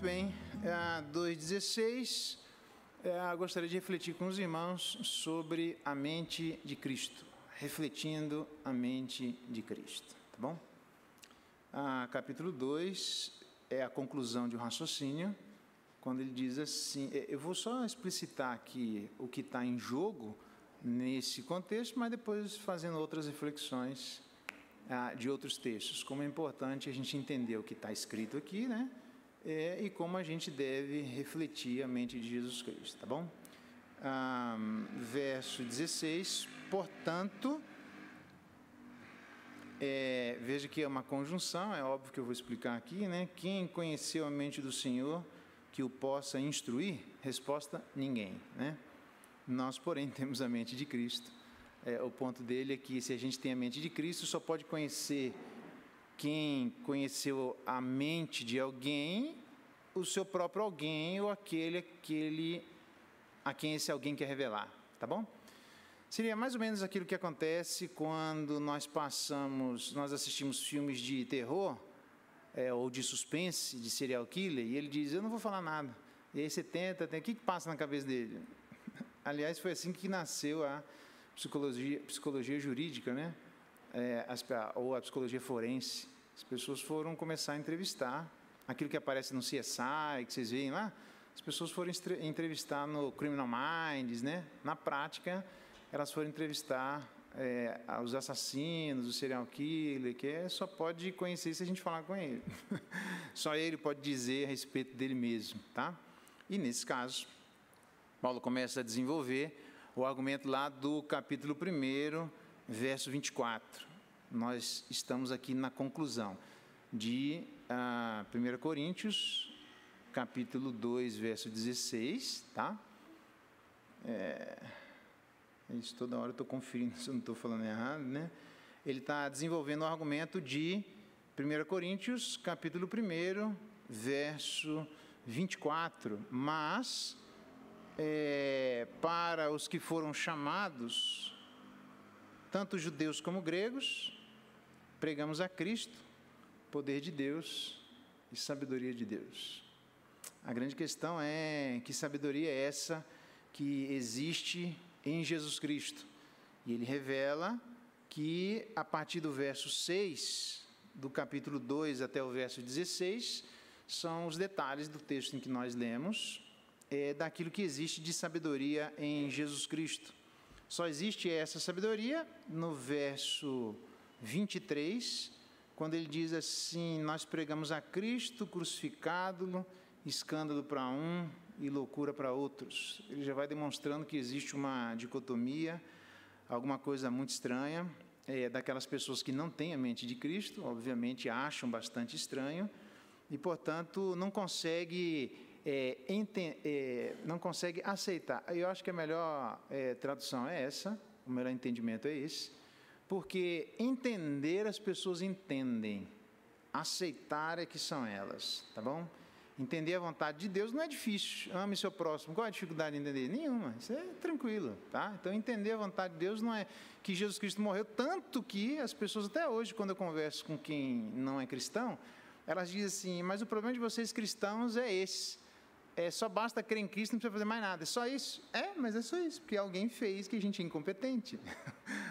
bem, 2,16, gostaria de refletir com os irmãos sobre a mente de Cristo, refletindo a mente de Cristo, tá bom? Capítulo 2 é a conclusão de um raciocínio, quando ele diz assim, eu vou só explicitar aqui o que está em jogo nesse contexto, mas depois fazendo outras reflexões de outros textos, como é importante a gente entender o que está escrito aqui, né? E como a gente deve refletir a mente de Jesus Cristo, tá bom? Verso 16, portanto, veja que é uma conjunção, é óbvio que eu vou explicar aqui, né? Quem conheceu a mente do Senhor que o possa instruir? Resposta, ninguém, né? Nós, porém, temos a mente de Cristo. O ponto dele é que se a gente tem a mente de Cristo, só pode conhecer quem conheceu a mente de alguém, o seu próprio alguém ou aquele a quem esse alguém quer revelar, tá bom? Seria mais ou menos aquilo que acontece quando nós assistimos filmes de terror ou de suspense, de serial killer, e ele diz, eu não vou falar nada. E aí você tenta, o que passa na cabeça dele? Aliás, foi assim que nasceu a psicologia jurídica, né? Ou a psicologia forense. As pessoas foram começar a entrevistar aquilo que aparece no CSI, que vocês veem lá. As pessoas foram entrevistar no Criminal Minds, né? Na prática, elas foram entrevistar os assassinos, o serial killer, que só pode conhecer se a gente falar com ele. Só ele pode dizer a respeito dele mesmo, tá? E nesse caso, Paulo começa a desenvolver o argumento lá do capítulo 1, verso 24. Nós estamos aqui na conclusão de 1 Coríntios, capítulo 2, verso 16, tá? Isso toda hora eu estou conferindo se eu não estou falando errado, né? Ele está desenvolvendo o argumento de 1 Coríntios, capítulo 1, verso 24. Mas, para os que foram chamados, tanto judeus como gregos, pregamos a Cristo, poder de Deus e sabedoria de Deus. A grande questão é que sabedoria é essa que existe em Jesus Cristo. E ele revela que a partir do verso 6, do capítulo 2 até o verso 16, são os detalhes do texto em que nós lemos, daquilo que existe de sabedoria em Jesus Cristo. Só existe essa sabedoria no verso 23, quando ele diz assim, nós pregamos a Cristo crucificado, escândalo para um e loucura para outros. Ele já vai demonstrando que existe uma dicotomia, alguma coisa muito estranha, daquelas pessoas que não têm a mente de Cristo, obviamente acham bastante estranho, e, portanto, não consegue aceitar. Eu acho que a melhor tradução é essa, o melhor entendimento é esse, porque entender as pessoas entendem, aceitar é que são elas, tá bom? Entender a vontade de Deus não é difícil, ame seu próximo, qual é a dificuldade de entender? Nenhuma, isso é tranquilo, tá? Então, entender a vontade de Deus não é que Jesus Cristo morreu, tanto que as pessoas até hoje, quando eu converso com quem não é cristão, elas dizem assim, mas o problema de vocês cristãos é esse, só basta crer em Cristo, não precisa fazer mais nada, é só isso? Mas é só isso, porque alguém fez que a gente é incompetente.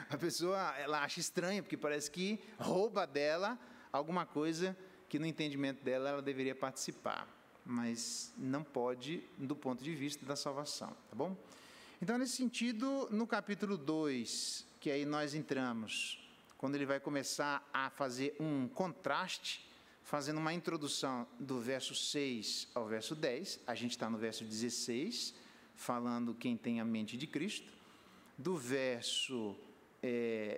A pessoa, ela acha estranho, porque parece que rouba dela alguma coisa que no entendimento dela ela deveria participar, mas não pode do ponto de vista da salvação, tá bom? Então, nesse sentido, no capítulo 2, que aí nós entramos, quando ele vai começar a fazer um contraste, fazendo uma introdução do verso 6 ao verso 10, a gente está no verso 16, falando quem tem a mente de Cristo, do verso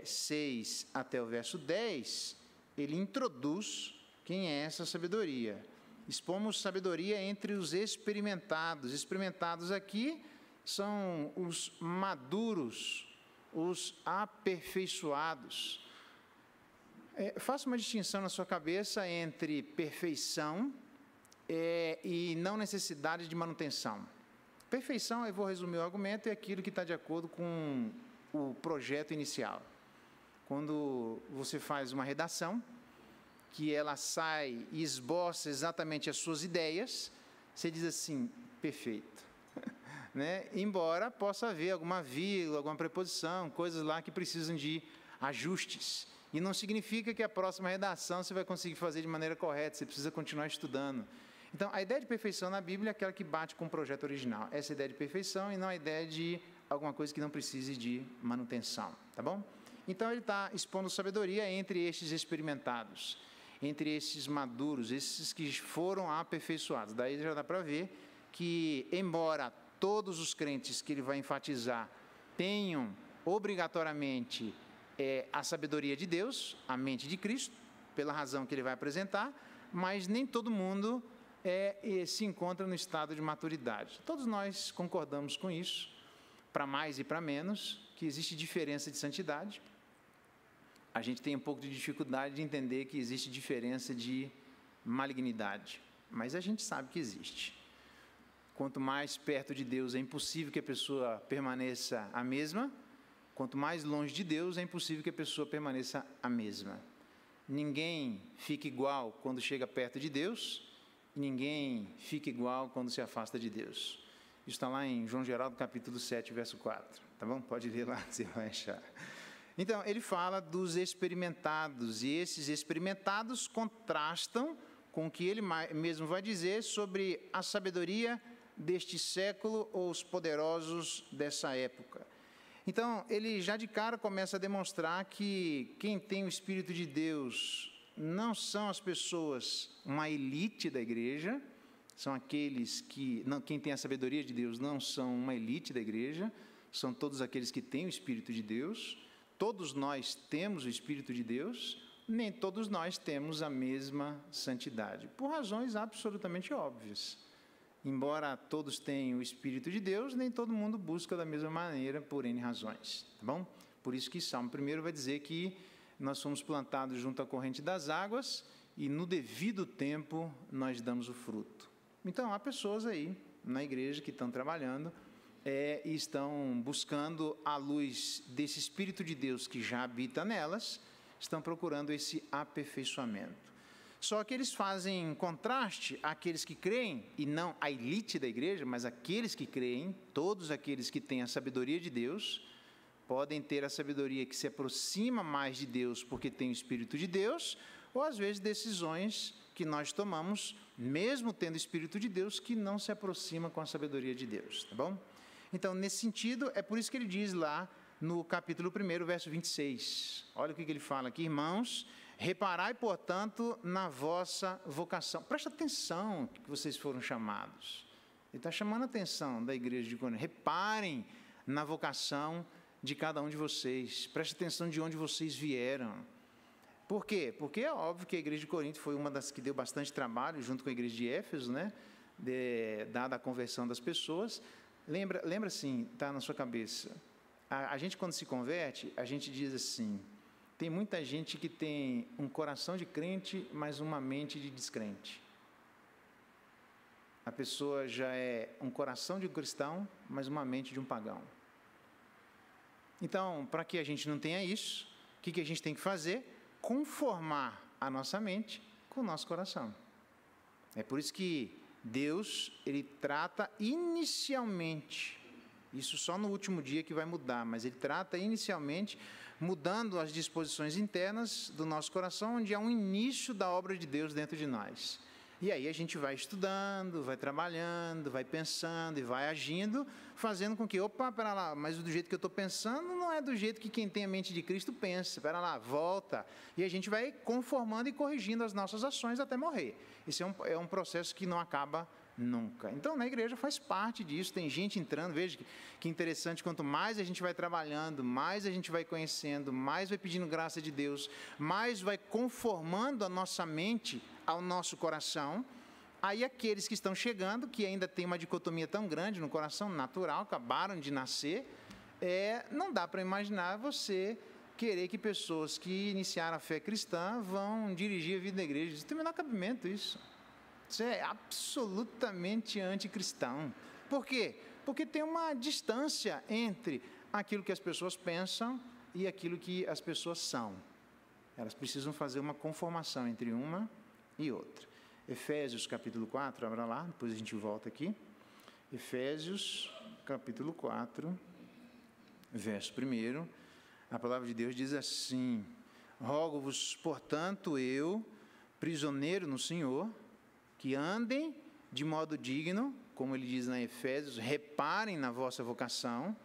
6 até o verso 10, ele introduz quem é essa sabedoria. Expomos sabedoria entre os experimentados. Experimentados aqui são os maduros, os aperfeiçoados. Faça uma distinção na sua cabeça entre perfeição e não necessidade de manutenção. Perfeição, eu vou resumir o argumento, é aquilo que está de acordo com o projeto inicial. Quando você faz uma redação, que ela sai e esboça exatamente as suas ideias, você diz assim, perfeito. Né? Embora possa haver alguma vírgula, alguma preposição, coisas lá que precisam de ajustes. E não significa que a próxima redação você vai conseguir fazer de maneira correta, você precisa continuar estudando. Então, a ideia de perfeição na Bíblia é aquela que bate com o projeto original. Essa é a ideia de perfeição e não a ideia de alguma coisa que não precise de manutenção, tá bom? Então, ele está expondo sabedoria entre estes experimentados, entre esses maduros, esses que foram aperfeiçoados. Daí já dá para ver que, embora todos os crentes que ele vai enfatizar tenham obrigatoriamente a sabedoria de Deus, a mente de Cristo, pela razão que ele vai apresentar, mas nem todo mundo se encontra no estado de maturidade. Todos nós concordamos com isso, para mais e para menos, que existe diferença de santidade. A gente tem um pouco de dificuldade de entender que existe diferença de malignidade, mas a gente sabe que existe. Quanto mais perto de Deus, é impossível que a pessoa permaneça a mesma. Quanto mais longe de Deus, é impossível que a pessoa permaneça a mesma. Ninguém fica igual quando chega perto de Deus, e ninguém fica igual quando se afasta de Deus. Isso está lá em João Geraldo, capítulo 7, verso 4. Tá bom? Pode ler lá, você vai achar. Então, ele fala dos experimentados, e esses experimentados contrastam com o que ele mesmo vai dizer sobre a sabedoria deste século ou os poderosos dessa época. Então, ele já de cara começa a demonstrar que quem tem o Espírito de Deus não são as pessoas, uma elite da igreja, são aqueles que, não, quem tem a sabedoria de Deus não são uma elite da igreja, são todos aqueles que têm o Espírito de Deus. Todos nós temos o Espírito de Deus, nem todos nós temos a mesma santidade, por razões absolutamente óbvias. Embora todos tenham o Espírito de Deus, nem todo mundo busca da mesma maneira, por N razões, tá bom? Por isso que Salmo 1 vai dizer que nós fomos plantados junto à corrente das águas e no devido tempo nós damos o fruto. Então, há pessoas aí na igreja que estão trabalhando e estão buscando a luz desse Espírito de Deus que já habita nelas, estão procurando esse aperfeiçoamento. Só que eles fazem contraste àqueles que creem, e não a elite da igreja, mas aqueles que creem, todos aqueles que têm a sabedoria de Deus, podem ter a sabedoria que se aproxima mais de Deus porque tem o Espírito de Deus, ou às vezes decisões que nós tomamos, mesmo tendo o Espírito de Deus, que não se aproxima com a sabedoria de Deus, tá bom? Então, nesse sentido, é por isso que ele diz lá no capítulo 1, verso 26. Olha o que ele fala aqui, irmãos. Reparai, portanto, na vossa vocação. Presta atenção que vocês foram chamados. Ele está chamando a atenção da igreja de Corinto. Reparem na vocação de cada um de vocês. Presta atenção de onde vocês vieram. Por quê? Porque é óbvio que a igreja de Corinto foi uma das que deu bastante trabalho, junto com a igreja de Éfeso, né? Dada a conversão das pessoas. Lembra assim, está na sua cabeça. A gente, quando se converte, a gente diz assim... Tem muita gente que tem um coração de crente, mas uma mente de descrente. A pessoa já é um coração de cristão, mas uma mente de um pagão. Então, para que a gente não tenha isso, o que a gente tem que fazer? Conformar a nossa mente com o nosso coração. É por isso que Deus, ele trata inicialmente, isso só no último dia que vai mudar, mas ele trata inicialmente mudando as disposições internas do nosso coração, onde há um início da obra de Deus dentro de nós. E aí a gente vai estudando, vai trabalhando, vai pensando e vai agindo, fazendo com que, pera lá, mas do jeito que eu estou pensando não é do jeito que quem tem a mente de Cristo pensa, pera lá, volta. E a gente vai conformando e corrigindo as nossas ações até morrer. Esse é um processo que não acaba nunca. Então, na igreja faz parte disso, tem gente entrando, veja que interessante, quanto mais a gente vai trabalhando, mais a gente vai conhecendo, mais vai pedindo graça de Deus, mais vai conformando a nossa mente ao nosso coração. Aí aqueles que estão chegando, que ainda tem uma dicotomia tão grande no coração, natural, acabaram de nascer, não dá para imaginar você querer que pessoas que iniciaram a fé cristã vão dirigir a vida da igreja. Isso tem o menor cabimento, isso. Isso é absolutamente anticristão. Por quê? Porque tem uma distância entre aquilo que as pessoas pensam e aquilo que as pessoas são. Elas precisam fazer uma conformação entre uma e outra. Efésios capítulo 4, abra lá, depois a gente volta aqui. Efésios capítulo 4, verso 1, a palavra de Deus diz assim: rogo-vos, portanto, eu, prisioneiro no Senhor, que andem de modo digno, como ele diz na Efésios, reparem na vossa vocação,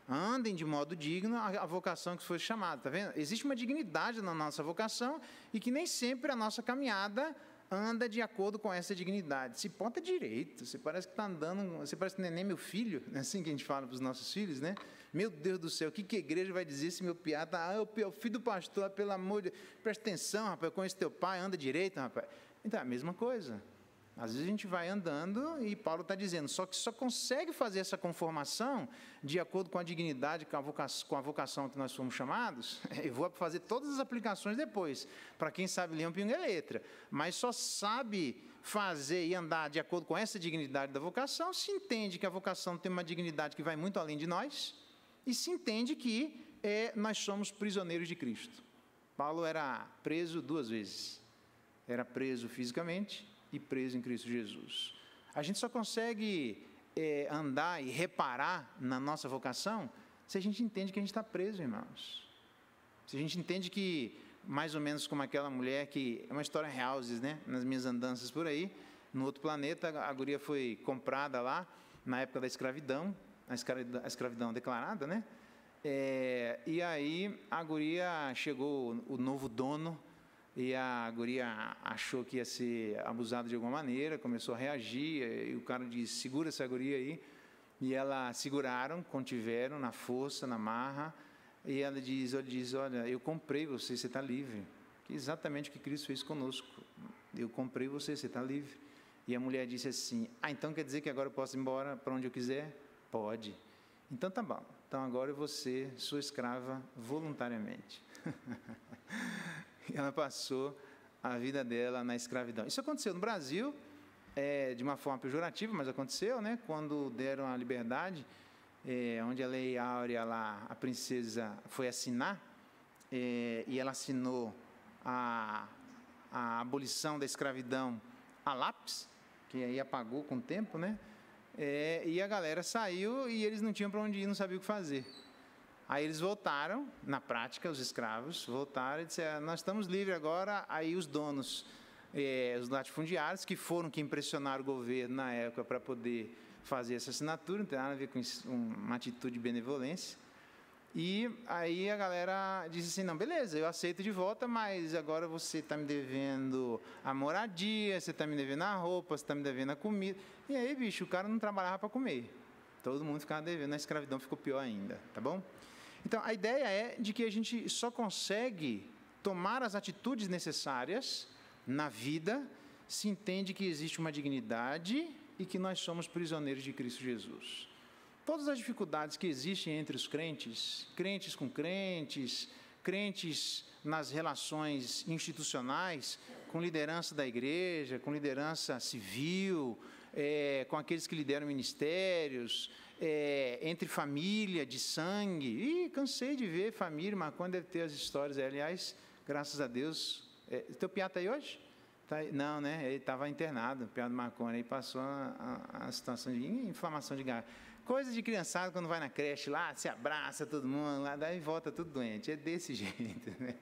andem de modo digno a vocação que foi chamada, está vendo? Existe uma dignidade na nossa vocação e que nem sempre a nossa caminhada anda de acordo com essa dignidade. Se porta direito, você parece que está andando, você parece que não é nem meu filho, é assim que a gente fala para os nossos filhos, né? Meu Deus do céu, o que a igreja vai dizer se meu piá está, é o filho do pastor, pelo amor de Deus, presta atenção, rapaz, conhece teu pai, anda direito, rapaz. Então, é a mesma coisa. Às vezes a gente vai andando e Paulo está dizendo, só que só consegue fazer essa conformação de acordo com a dignidade, com a vocação que nós fomos chamados. Eu vou fazer todas as aplicações depois, para quem sabe ler um pingo é letra, mas só sabe fazer e andar de acordo com essa dignidade da vocação, se entende que a vocação tem uma dignidade que vai muito além de nós, e se entende que nós somos prisioneiros de Cristo. Paulo era preso 2 vezes, era preso fisicamente e preso em Cristo Jesus. A gente só consegue andar e reparar na nossa vocação se a gente entende que a gente está preso, irmãos. Se a gente entende que, mais ou menos como aquela mulher que, é uma história real, né? Nas minhas andanças por aí, no outro planeta, a guria foi comprada lá, na época da escravidão, a escravidão declarada, né? E aí a guria chegou, o novo dono, e a guria achou que ia ser abusada de alguma maneira, começou a reagir, e o cara disse, segura essa guria aí, e ela seguraram, contiveram na força, na marra, e ela diz, olha, eu comprei você, você está livre, que é exatamente o que Cristo fez conosco, eu comprei você, você está livre. E a mulher disse assim, então quer dizer que agora eu posso ir embora para onde eu quiser? Pode. Então tá bom, então agora eu vou ser sua escrava voluntariamente. E ela passou a vida dela na escravidão. Isso aconteceu no Brasil, de uma forma pejorativa, mas aconteceu, né? Quando deram a liberdade, onde a Lei Áurea, lá, a princesa, foi assinar, e ela assinou a abolição da escravidão a lápis, que aí apagou com o tempo, né? E a galera saiu e eles não tinham para onde ir, não sabiam o que fazer. Aí eles voltaram, na prática, os escravos voltaram e disseram, nós estamos livres agora. Aí os donos, os latifundiários, que foram que impressionaram o governo na época para poder fazer essa assinatura, não tem nada a ver com uma atitude de benevolência. E aí a galera disse assim, não, beleza, eu aceito de volta, mas agora você está me devendo a moradia, você está me devendo a roupa, você está me devendo a comida. E aí, bicho, o cara não trabalhava para comer. Todo mundo ficava devendo, a escravidão ficou pior ainda, tá bom? Então, a ideia é de que a gente só consegue tomar as atitudes necessárias na vida se entende que existe uma dignidade e que nós somos prisioneiros de Cristo Jesus. Todas as dificuldades que existem entre os crentes, crentes com crentes, crentes nas relações institucionais, com liderança da igreja, com liderança civil, com aqueles que lideram ministérios, entre família de sangue. Cansei de ver família, Marconi deve ter as histórias. Aliás, graças a Deus. Teu piá está aí hoje? Tá aí? Não, né? Ele estava internado, o piá do Marconi, aí passou a situação de inflamação de garganta. Coisa de criançada, quando vai na creche lá, se abraça todo mundo, lá, daí volta tudo doente. É desse jeito, né?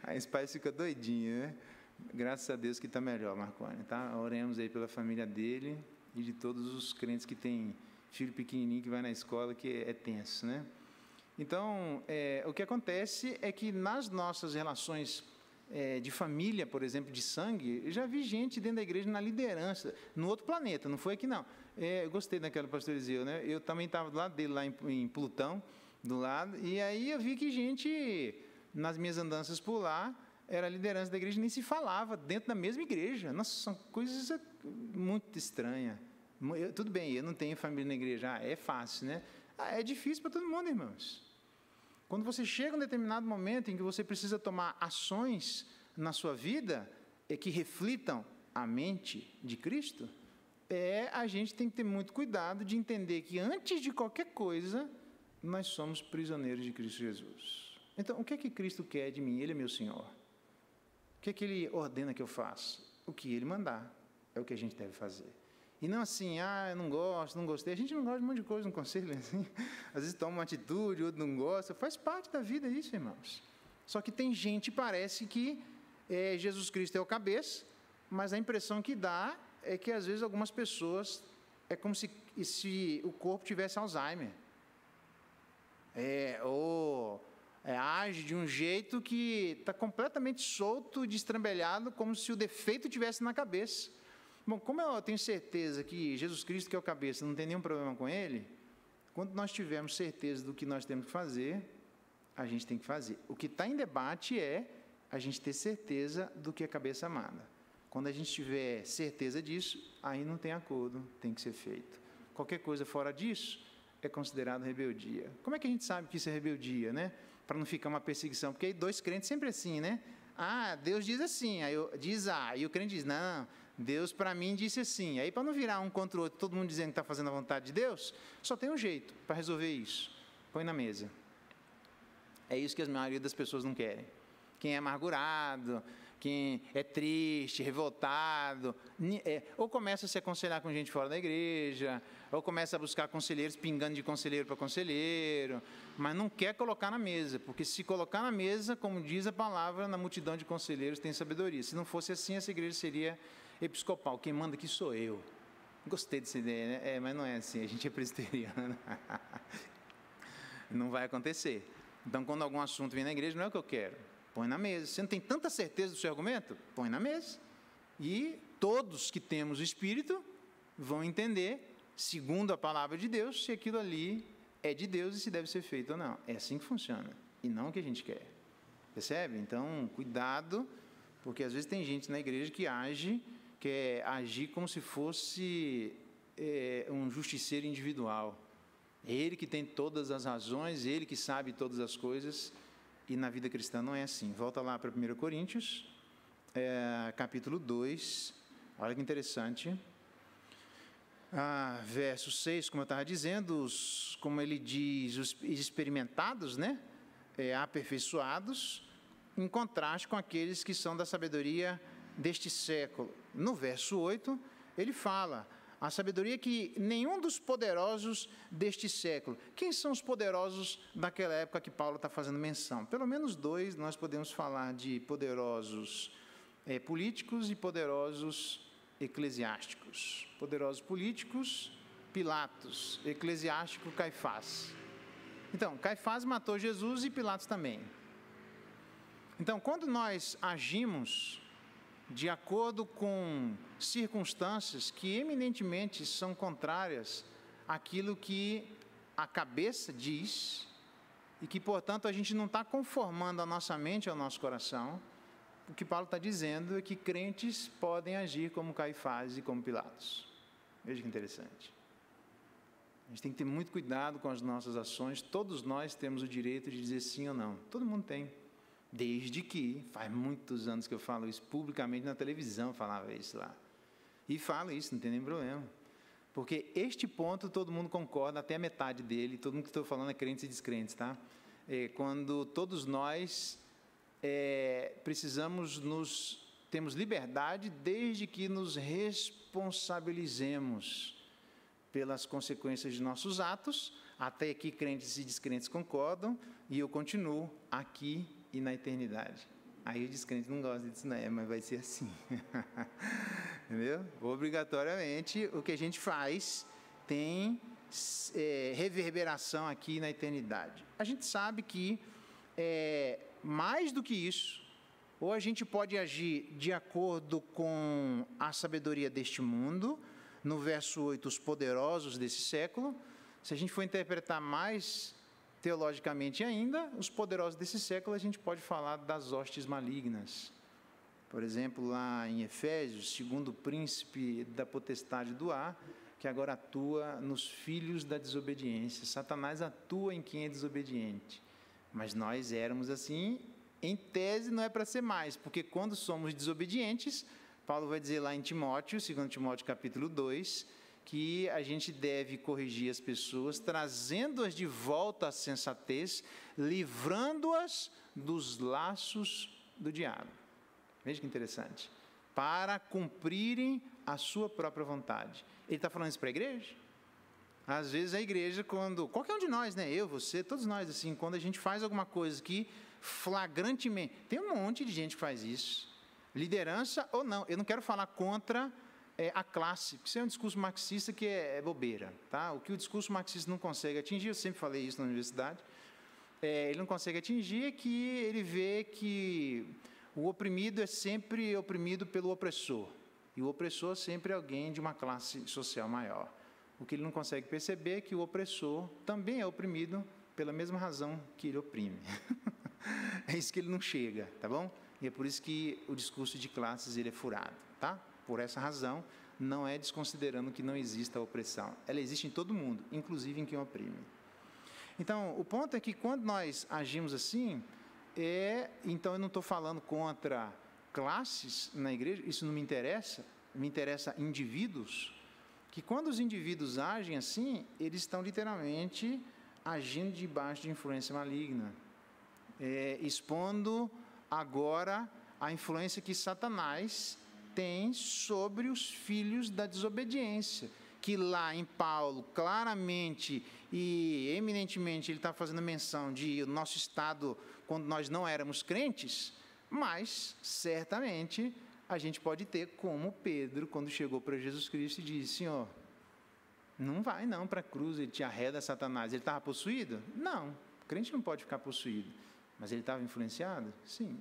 Aí os pais ficam doidinhos, né? Graças a Deus que está melhor, Marconi, tá? Oremos aí pela família dele e de todos os crentes que têm filho pequenininho que vai na escola, que é tenso, né? Então, o que acontece é que nas nossas relações de família, por exemplo, de sangue, eu já vi gente dentro da igreja na liderança, no outro planeta, não foi aqui não. Eu gostei daquela pastor Eliseu, né? Eu também estava do lado dele, lá em Plutão, do lado, e aí eu vi que gente, nas minhas andanças por lá, era a liderança da igreja, nem se falava dentro da mesma igreja. Nossa, são coisas muito estranhas. Tudo bem, eu não tenho família na igreja, é fácil, né? É difícil para todo mundo, irmãos. Quando você chega a um determinado momento em que você precisa tomar ações na sua vida que reflitam a mente de Cristo, a gente tem que ter muito cuidado de entender que antes de qualquer coisa, nós somos prisioneiros de Cristo Jesus. Então, o que é que Cristo quer de mim? Ele é meu Senhor. O que é que Ele ordena que eu faça? O que Ele mandar. é o que a gente deve fazer. E não assim, eu não gosto, não gostei. A gente não gosta de um monte de coisa no conselho, assim. Às vezes toma uma atitude, outro não gosta. Faz parte da vida isso, irmãos. Só que tem gente, parece que Jesus Cristo é o cabeça, mas a impressão que dá é que às vezes algumas pessoas, é como se o corpo tivesse Alzheimer. Age de um jeito que está completamente solto, destrambelhado, como se o defeito tivesse na cabeça. Bom, como eu tenho certeza que Jesus Cristo, que é o cabeça, não tem nenhum problema com ele, quando nós tivermos certeza do que nós temos que fazer, a gente tem que fazer. O que está em debate é a gente ter certeza do que a cabeça manda. Quando a gente tiver certeza disso, aí não tem acordo, tem que ser feito. Qualquer coisa fora disso é considerado rebeldia. Como é que a gente sabe que isso é rebeldia, né? Para não ficar uma perseguição, porque aí 2 crentes sempre assim, né? Deus diz assim, diz A, e o crente diz, não, Deus para mim disse assim. Aí para não virar um contra o outro, todo mundo dizendo que está fazendo a vontade de Deus, só tem um jeito para resolver isso, põe na mesa. É isso que a maioria das pessoas não querem. Quem é amargurado, quem é triste, revoltado, ou começa a se aconselhar com gente fora da igreja, ou começa a buscar conselheiros, pingando de conselheiro para conselheiro, mas não quer colocar na mesa, porque se colocar na mesa, como diz a palavra, na multidão de conselheiros tem sabedoria. Se não fosse assim, essa igreja seria episcopal. Quem manda aqui sou eu. Gostei dessa ideia, né? Mas não é assim, a gente é presbiteriano. Não vai acontecer. Então, quando algum assunto vem na igreja, não é o que eu quero. Põe na mesa. Você não tem tanta certeza do seu argumento? Põe na mesa. E todos que temos o Espírito vão entender, segundo a palavra de Deus, se aquilo ali é de Deus e se deve ser feito ou não. É assim que funciona. E não o que a gente quer. Percebe? Então, cuidado, porque às vezes tem gente na igreja que quer agir como se fosse um justiceiro individual. Ele que tem todas as razões, ele que sabe todas as coisas, e na vida cristã não é assim. Volta lá para 1 Coríntios, capítulo 2, olha que interessante. Verso 6, como eu estava dizendo, como ele diz, os experimentados, né? Aperfeiçoados, em contraste com aqueles que são da sabedoria deste século. No verso 8, ele fala, a sabedoria que nenhum dos poderosos deste século. Quem são os poderosos daquela época que Paulo está fazendo menção? Pelo menos 2 nós podemos falar de poderosos políticos e poderosos eclesiásticos. Poderosos políticos, Pilatos. Eclesiástico, Caifás. Então, Caifás matou Jesus e Pilatos também. Então, quando nós agimos de acordo com circunstâncias que eminentemente são contrárias àquilo que a cabeça diz, e que, portanto, a gente não está conformando a nossa mente ao nosso coração, o que Paulo está dizendo é que crentes podem agir como Caifás e como Pilatos. Veja que interessante. A gente tem que ter muito cuidado com as nossas ações. Todos nós temos o direito de dizer sim ou não. Todo mundo tem. Desde que, faz muitos anos que eu falo isso publicamente, na televisão eu falava isso lá. E falo isso, não tem nenhum problema. Porque este ponto todo mundo concorda, até a metade dele, todo mundo que estou falando é crentes e descrentes, tá? Quando todos nós temos liberdade desde que nos responsabilizemos pelas consequências de nossos atos, até aqui crentes e descrentes concordam, e eu continuo aqui e na eternidade. Aí o descrente não gosta disso, não, mas vai ser assim. Entendeu? Obrigatoriamente, o que a gente faz tem reverberação aqui na eternidade. A gente sabe que, mais do que isso, ou a gente pode agir de acordo com a sabedoria deste mundo, no verso 8, os poderosos desse século. Se a gente for interpretar mais teologicamente ainda, os poderosos desse século, a gente pode falar das hostes malignas. Por exemplo, lá em Efésios, segundo o príncipe da potestade do ar, que agora atua nos filhos da desobediência. Satanás atua em quem é desobediente. Mas nós éramos assim, em tese não é para ser mais, porque quando somos desobedientes, Paulo vai dizer lá em Timóteo, 2 Timóteo capítulo 2, que a gente deve corrigir as pessoas, trazendo-as de volta à sensatez, livrando-as dos laços do diabo. Veja que interessante. Para cumprirem a sua própria vontade. Ele está falando isso para a igreja? Às vezes a igreja, qualquer um de nós, né? Eu, você, todos nós, assim, quando a gente faz alguma coisa que flagrantemente, tem um monte de gente que faz isso, liderança ou não, eu não quero falar contra a classe, porque isso é um discurso marxista que é bobeira, tá? O que o discurso marxista não consegue atingir, eu sempre falei isso na universidade, ele não consegue atingir é que ele vê que o oprimido é sempre oprimido pelo opressor, e o opressor sempre é alguém de uma classe social maior. O que ele não consegue perceber é que o opressor também é oprimido pela mesma razão que ele oprime. É isso que ele não chega, tá bom? E é por isso que o discurso de classes ele é furado, tá? Por essa razão, não é desconsiderando que não exista a opressão. Ela existe em todo mundo, inclusive em quem oprime. Então, o ponto é que quando nós agimos assim, então eu não estou falando contra classes na igreja, isso não me interessa indivíduos, que quando os indivíduos agem assim, eles estão literalmente agindo debaixo de influência maligna, expondo agora a influência que Satanás tem sobre os filhos da desobediência, que lá em Paulo, claramente e eminentemente, ele está fazendo menção de o nosso estado quando nós não éramos crentes, mas, certamente, a gente pode ter como Pedro, quando chegou para Jesus Cristo e disse, Senhor, não vai não para a cruz, ele te arreda Satanás. Ele estava possuído? Não, o crente não pode ficar possuído. Mas ele estava influenciado? Sim.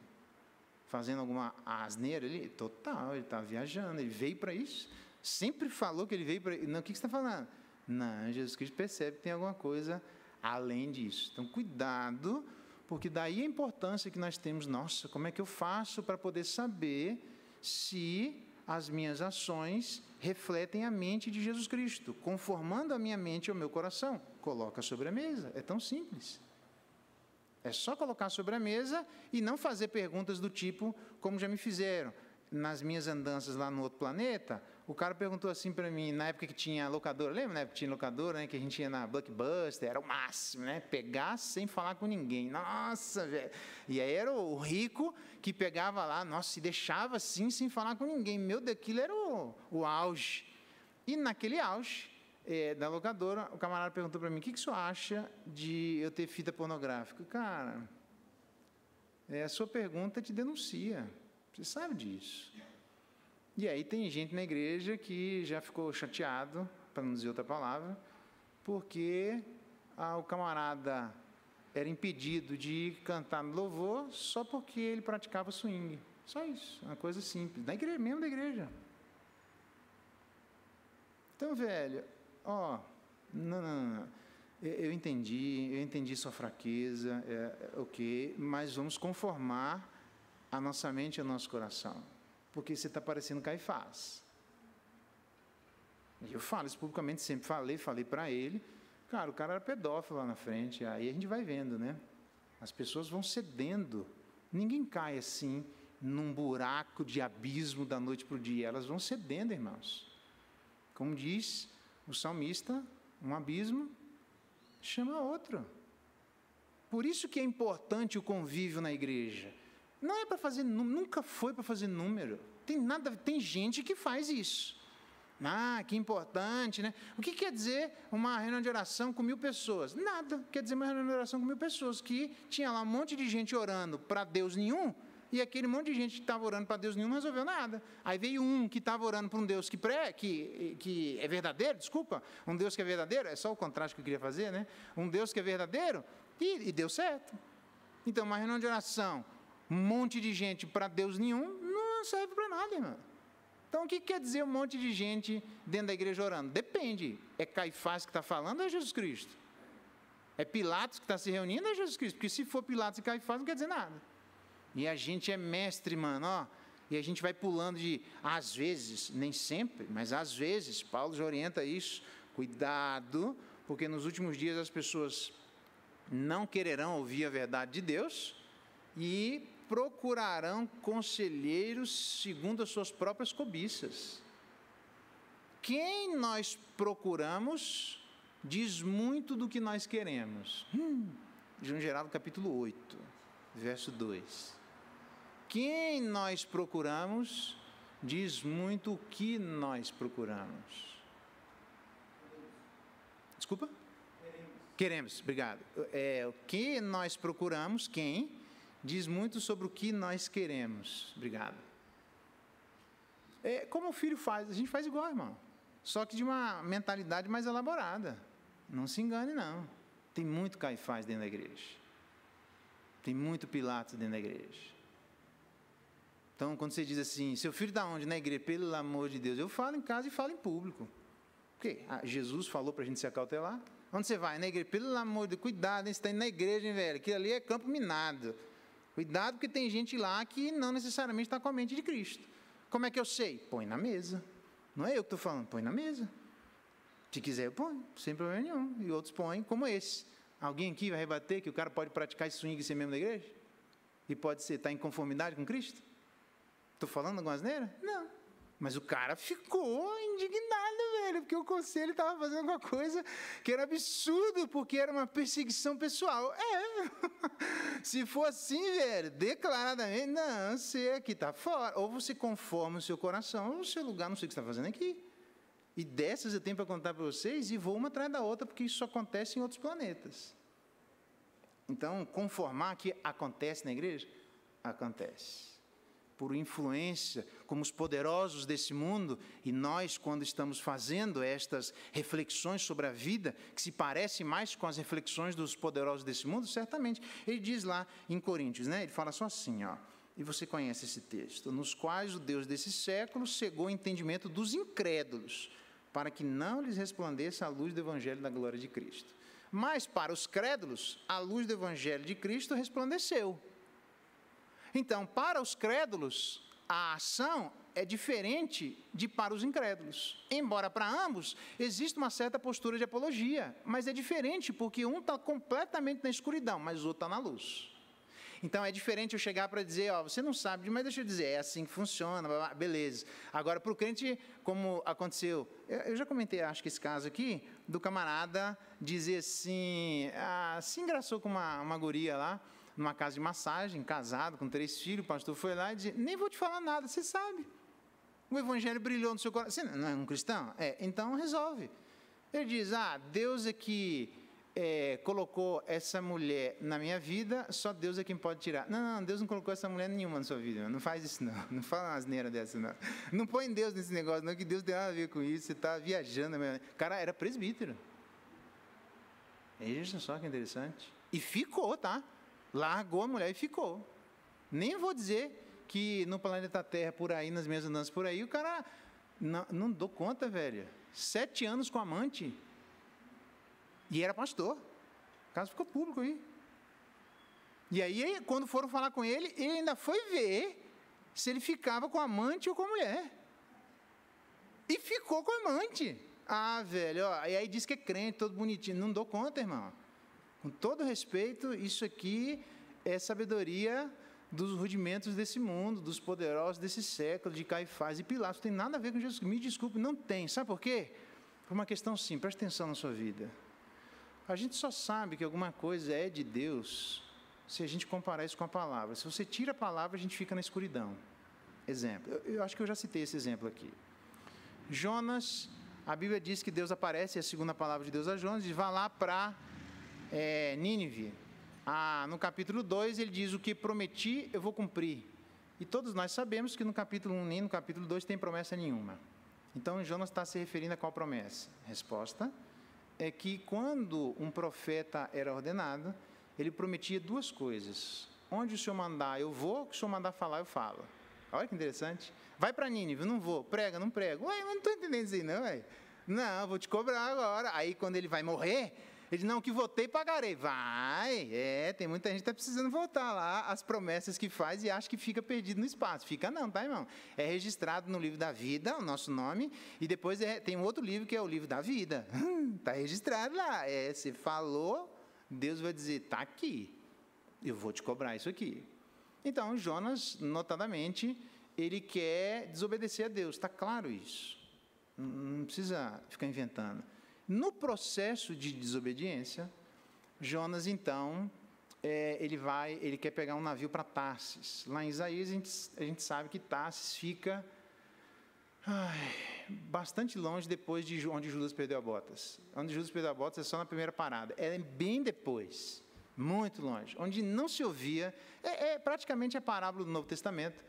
Fazendo alguma asneira ali? Total, ele estava viajando, ele veio para isso. Sempre falou que ele veio para... Não, o que você está falando? Não, Jesus Cristo percebe que tem alguma coisa além disso. Então, cuidado, porque daí a importância que nós temos, nossa, como é que eu faço para poder saber se as minhas ações refletem a mente de Jesus Cristo, conformando a minha mente ao meu coração? Coloca sobre a mesa, é tão simples. É só colocar sobre a mesa e não fazer perguntas do tipo, como já me fizeram. Nas minhas andanças lá no outro planeta, o cara perguntou assim para mim, na época que tinha locadora, lembra na época que tinha locadora, né, que a gente ia na Blockbuster, era o máximo, né, pegar sem falar com ninguém, nossa, velho, e aí era o rico que pegava lá, nossa, e deixava assim, sem falar com ninguém, meu Deus, aquilo era o auge, e naquele auge da locadora, o camarada perguntou para mim, o que o senhor acha de eu ter fita pornográfica? Cara, a sua pergunta te denuncia, você sabe disso. E aí tem gente na igreja que já ficou chateado, para não dizer outra palavra, porque o camarada era impedido de cantar no louvor só porque ele praticava swing. Só isso, uma coisa simples, da igreja, mesmo da igreja. Então, velho, não. Eu entendi sua fraqueza, ok, mas vamos conformar a nossa mente e o nosso coração, porque você está parecendo Caifás. E eu falo isso publicamente, sempre falei para ele, cara, o cara era pedófilo lá na frente, aí a gente vai vendo, né? As pessoas vão cedendo, ninguém cai assim, num buraco de abismo da noite para o dia, elas vão cedendo, irmãos. Como diz o salmista, um abismo chama outro. Por isso que é importante o convívio na igreja. Não é para fazer, nunca foi para fazer número. Tem gente que faz isso. Que importante, né? O que quer dizer uma reunião de oração com 1000 pessoas? Nada. Quer dizer uma reunião de oração com 1000 pessoas, que tinha lá um monte de gente orando para Deus nenhum, e aquele monte de gente que estava orando para Deus nenhum não resolveu nada. Aí veio um que estava orando para um Deus que é verdadeiro, um Deus que é verdadeiro, é só o contraste que eu queria fazer, né? Um Deus que é verdadeiro, e deu certo. Então, uma reunião de oração, um monte de gente para Deus nenhum, não serve para nada, irmão. Então, o que quer dizer um monte de gente dentro da igreja orando? Depende. É Caifás que está falando ou é Jesus Cristo? É Pilatos que está se reunindo ou é Jesus Cristo? Porque se for Pilatos e Caifás, não quer dizer nada. E a gente é mestre, mano, e a gente vai pulando às vezes, nem sempre, mas às vezes, Paulo já orienta isso, cuidado, porque nos últimos dias as pessoas não quererão ouvir a verdade de Deus e procurarão conselheiros segundo as suas próprias cobiças. Quem nós procuramos diz muito do que nós queremos. João Geraldo capítulo 8, verso 2. Quem nós procuramos diz muito o que nós procuramos. Desculpa? Queremos, obrigado. O que nós procuramos, quem, diz muito sobre o que nós queremos. Obrigado. Como o filho faz, a gente faz igual, irmão. Só que de uma mentalidade mais elaborada. Não se engane, não. Tem muito Caifás dentro da igreja. Tem muito Pilatos dentro da igreja. Então, quando você diz assim, seu filho está onde? Na igreja? Pelo amor de Deus. Eu falo em casa e falo em público. Porque Jesus falou para a gente se acautelar. Onde você vai? Na igreja? Pelo amor de Deus, cuidado, hein? Você está indo na igreja, hein, velho? Aquilo ali é campo minado. Cuidado, porque tem gente lá que não necessariamente está com a mente de Cristo. Como é que eu sei? Põe na mesa. Não é eu que estou falando, põe na mesa. Se quiser, eu ponho, sem problema nenhum. E outros põem, como esse. Alguém aqui vai rebater que o cara pode praticar esse swing e ser membro da igreja? E pode estar em conformidade com Cristo? Estou falando alguma asneira? Não. Mas o cara ficou indignado, velho, porque o conselho estava fazendo alguma coisa que era absurdo, porque era uma perseguição pessoal. Se for assim, velho, declaradamente, não, você aqui está fora. Ou você conforma o seu coração, ou o seu lugar, não sei o que você está fazendo aqui. E dessas eu tenho para contar para vocês, e vou uma atrás da outra, porque isso acontece em outros planetas. Então, conformar que acontece na igreja? Acontece. Por influência, como os poderosos desse mundo, e nós, quando estamos fazendo estas reflexões sobre a vida, que se parece mais com as reflexões dos poderosos desse mundo, certamente. Ele diz lá em Coríntios, né? Ele fala só assim, ó, e você conhece esse texto, nos quais o Deus desse século cegou o entendimento dos incrédulos, para que não lhes resplandeça a luz do Evangelho da glória de Cristo. Mas para os crédulos, a luz do Evangelho de Cristo resplandeceu. Então, para os crédulos, a ação é diferente de para os incrédulos. Embora para ambos exista uma certa postura de apologia, mas é diferente porque um está completamente na escuridão, mas o outro está na luz. Então, é diferente eu chegar para dizer, ó, você não sabe, mas deixa eu dizer, é assim que funciona, beleza. Agora, para o crente, como aconteceu, eu já comentei, acho que esse caso aqui, do camarada dizer assim, se engraçou com uma guria lá, numa casa de massagem, casado, com 3 filhos, o pastor foi lá e disse, nem vou te falar nada, você sabe. O evangelho brilhou no seu coração. Você não é um cristão? Então resolve. Ele diz, Deus é que colocou essa mulher na minha vida, só Deus é quem pode tirar. Não, Deus não colocou essa mulher nenhuma na sua vida, não faz isso não, não fala uma asneira dessa não. Não põe Deus nesse negócio não, que Deus tem nada a ver com isso, você está viajando. O cara era presbítero. Veja só que interessante. E ficou, tá? Largou a mulher e ficou. Nem vou dizer que no planeta Terra, por aí, nas minhas andanças por aí, o cara... Não dou conta, velho. 7 anos com amante. E era pastor. O caso ficou público aí. E aí, quando foram falar com ele, ele ainda foi ver se ele ficava com amante ou com a mulher. E ficou com amante. Velho, ó. E aí diz que é crente, todo bonitinho. Não dou conta, irmão. Com todo respeito, isso aqui é sabedoria dos rudimentos desse mundo, dos poderosos desse século, de Caifás e Pilatos. Não tem nada a ver com Jesus. Me desculpe, não tem. Sabe por quê? Por uma questão simples. Presta atenção na sua vida. A gente só sabe que alguma coisa é de Deus se a gente comparar isso com a palavra. Se você tira a palavra, a gente fica na escuridão. Exemplo. Eu acho que eu já citei esse exemplo aqui. Jonas, a Bíblia diz que Deus aparece, é a segunda palavra de Deus a Jonas, diz, vá lá para... Nínive. No capítulo 2 ele diz, o que prometi eu vou cumprir, e todos nós sabemos que no capítulo 1 nem no capítulo 2 tem promessa nenhuma. Então Jonas está se referindo a qual promessa? Resposta é que quando um profeta era ordenado, ele prometia 2 coisas: onde o Senhor mandar eu vou, o que o Senhor mandar falar eu falo. Olha que interessante. Vai para Nínive, não vou. Prega, não prego. Ué, mas não estou entendendo isso aí não, ué. Não, vou te cobrar agora. Aí quando ele vai morrer, ele diz, não, que votei, pagarei. Vai, tem muita gente que está precisando voltar lá, as promessas que faz e acha que fica perdido no espaço. Fica não, tá, irmão? É registrado no livro da vida, o nosso nome, e depois tem um outro livro que é o livro da vida. Está registrado lá. Você falou, Deus vai dizer, está aqui, eu vou te cobrar isso aqui. Então, Jonas, notadamente, ele quer desobedecer a Deus, está claro isso. Não precisa ficar inventando. No processo de desobediência, Jonas, então, ele quer pegar um navio para Tarsis. Lá em Isaías, a gente sabe que Tarsis fica bastante longe depois de onde Judas perdeu a botas. Onde Judas perdeu a botas é só na primeira parada. É bem depois, muito longe, onde não se ouvia. É praticamente a parábola do Novo Testamento,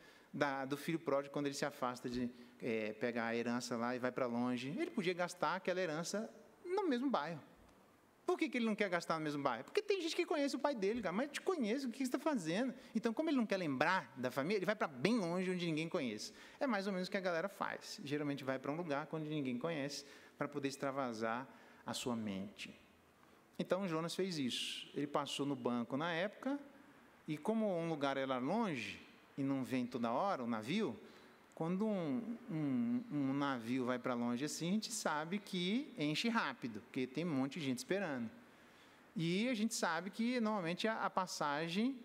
do filho pródigo, quando ele se afasta de pegar a herança lá e vai para longe. Ele podia gastar aquela herança no mesmo bairro. Por que ele não quer gastar no mesmo bairro? Porque tem gente que conhece o pai dele, cara, mas te conhece, o que você está fazendo? Então, como ele não quer lembrar da família, ele vai para bem longe, onde ninguém conhece. É mais ou menos o que a galera faz. Geralmente vai para um lugar onde ninguém conhece, para poder extravasar a sua mente. Então, Jonas fez isso. Ele passou no banco na época, e como um lugar era longe, e não vem toda hora, o navio, quando um navio vai para longe assim, a gente sabe que enche rápido, porque tem um monte de gente esperando. E a gente sabe que, normalmente, a passagem,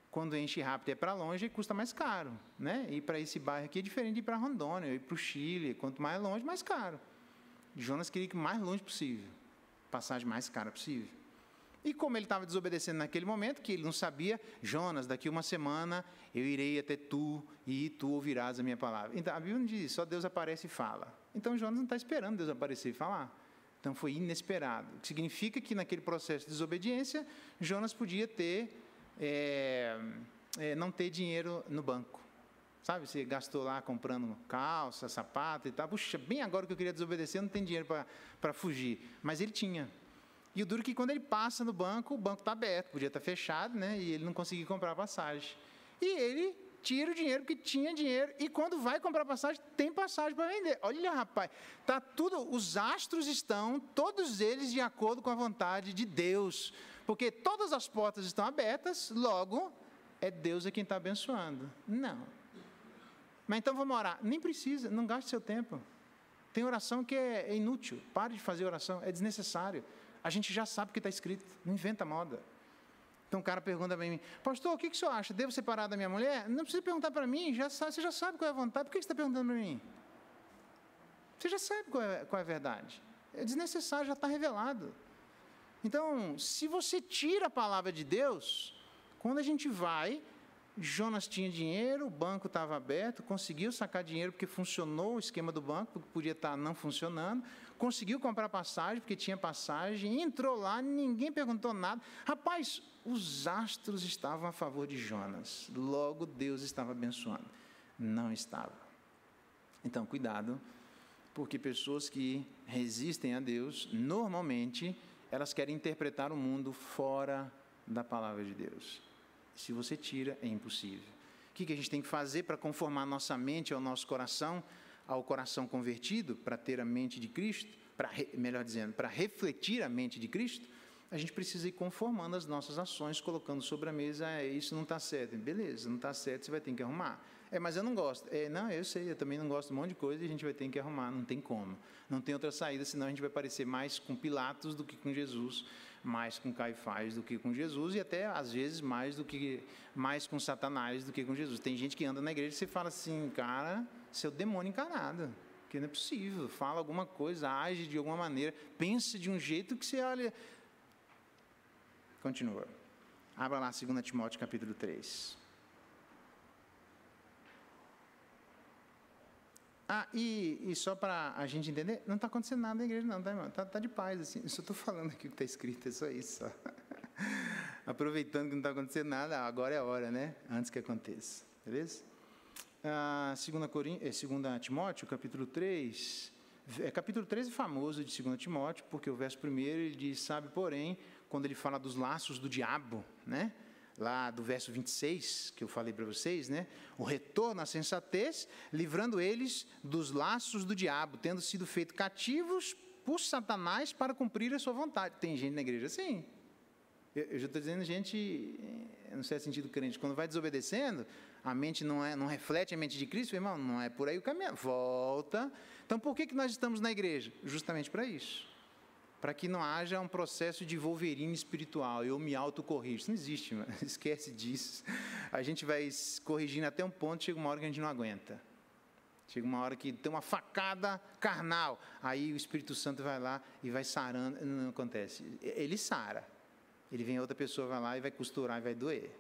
quando enche rápido e é para longe, custa mais caro, né? Ir para esse bairro aqui é diferente de ir para Rondônia, ir para o Chile. Quanto mais longe, mais caro. Jonas queria ir o mais longe possível, passagem mais cara possível. E como ele estava desobedecendo naquele momento, que ele não sabia, Jonas, daqui uma semana eu irei até tu, e tu ouvirás a minha palavra. Então, a Bíblia não diz, só Deus aparece e fala. Então, Jonas não está esperando Deus aparecer e falar. Então, foi inesperado. O que significa que, naquele processo de desobediência, Jonas podia não ter dinheiro no banco. Sabe, você gastou lá comprando calça, sapato e tal. Puxa, bem agora que eu queria desobedecer, não tem dinheiro para fugir. Mas ele tinha. E o duro é que quando ele passa no banco, o banco está aberto, podia estar fechado, né? E ele não conseguia comprar passagem. E ele tira o dinheiro, porque tinha dinheiro, e quando vai comprar passagem, tem passagem para vender. Olha, rapaz, tá tudo, os astros estão, todos eles de acordo com a vontade de Deus, porque todas as portas estão abertas, logo, é Deus quem está abençoando. Não. Mas então vamos orar. Nem precisa, não gaste seu tempo. Tem oração que é inútil, pare de fazer oração, é desnecessário. A gente já sabe o que está escrito, não inventa moda. Então o cara pergunta para mim, pastor, o que o senhor acha? Devo separar da minha mulher? Não precisa perguntar para mim, você já sabe qual é a vontade, por que você está perguntando para mim? Você já sabe qual é a verdade. É desnecessário, já está revelado. Então, se você tira a palavra de Deus, quando a gente vai, Jonas tinha dinheiro, o banco estava aberto, conseguiu sacar dinheiro porque funcionou o esquema do banco, porque podia estar não funcionando, conseguiu comprar passagem, porque tinha passagem, entrou lá, ninguém perguntou nada. Rapaz, os astros estavam a favor de Jonas, logo Deus estava abençoando. Não estava. Então, cuidado, porque pessoas que resistem a Deus, normalmente, elas querem interpretar o mundo fora da palavra de Deus. Se você tira, é impossível. O que a gente tem que fazer para conformar nossa mente ao nosso coração, ao coração convertido, para ter a mente de Cristo, melhor dizendo, para refletir a mente de Cristo? A gente precisa ir conformando as nossas ações, colocando sobre a mesa, isso não está certo. Beleza, não está certo, você vai ter que arrumar. Mas eu não gosto. Não, eu sei, eu também não gosto de um monte de coisa e a gente vai ter que arrumar, não tem como. Não tem outra saída, senão a gente vai parecer mais com Pilatos do que com Jesus, mais com Caifás do que com Jesus e até, às vezes, mais com Satanás do que com Jesus. Tem gente que anda na igreja e você fala assim, cara, seu demônio encarnado, que não é possível, fala alguma coisa, age de alguma maneira, pensa de um jeito que você olha... Continua. Abra lá 2 Timóteo capítulo 3. E só para a gente entender, não está acontecendo nada na igreja não, tá, irmão? Está de paz, assim. Eu só estou falando aqui o que está escrito, é só isso. Só. Aproveitando que não está acontecendo nada, agora é a hora, né? Antes que aconteça, beleza? 2 Timóteo, capítulo 3. Capítulo 3 é famoso de 2 Timóteo, porque o verso 1 ele diz, sabe, porém, quando ele fala dos laços do diabo, né? Lá do verso 26, que eu falei para vocês, né? O retorno à sensatez, livrando eles dos laços do diabo, tendo sido feitos cativos por Satanás para cumprir a sua vontade. Tem gente na igreja assim. Eu já estou dizendo gente, não sei sentido crente, quando vai desobedecendo, a mente não reflete a mente de Cristo, irmão, não é por aí o caminho, volta. Então, por que nós estamos na igreja? Justamente para isso. Para que não haja um processo de Wolverine espiritual, eu me autocorrijo. Isso não existe, mano. Esquece disso. A gente vai corrigindo até um ponto, chega uma hora que a gente não aguenta. Chega uma hora que tem uma facada carnal, aí o Espírito Santo vai lá e vai sarando, não acontece. Ele sara. Ele vem outra pessoa, vai lá e vai costurar e vai doer.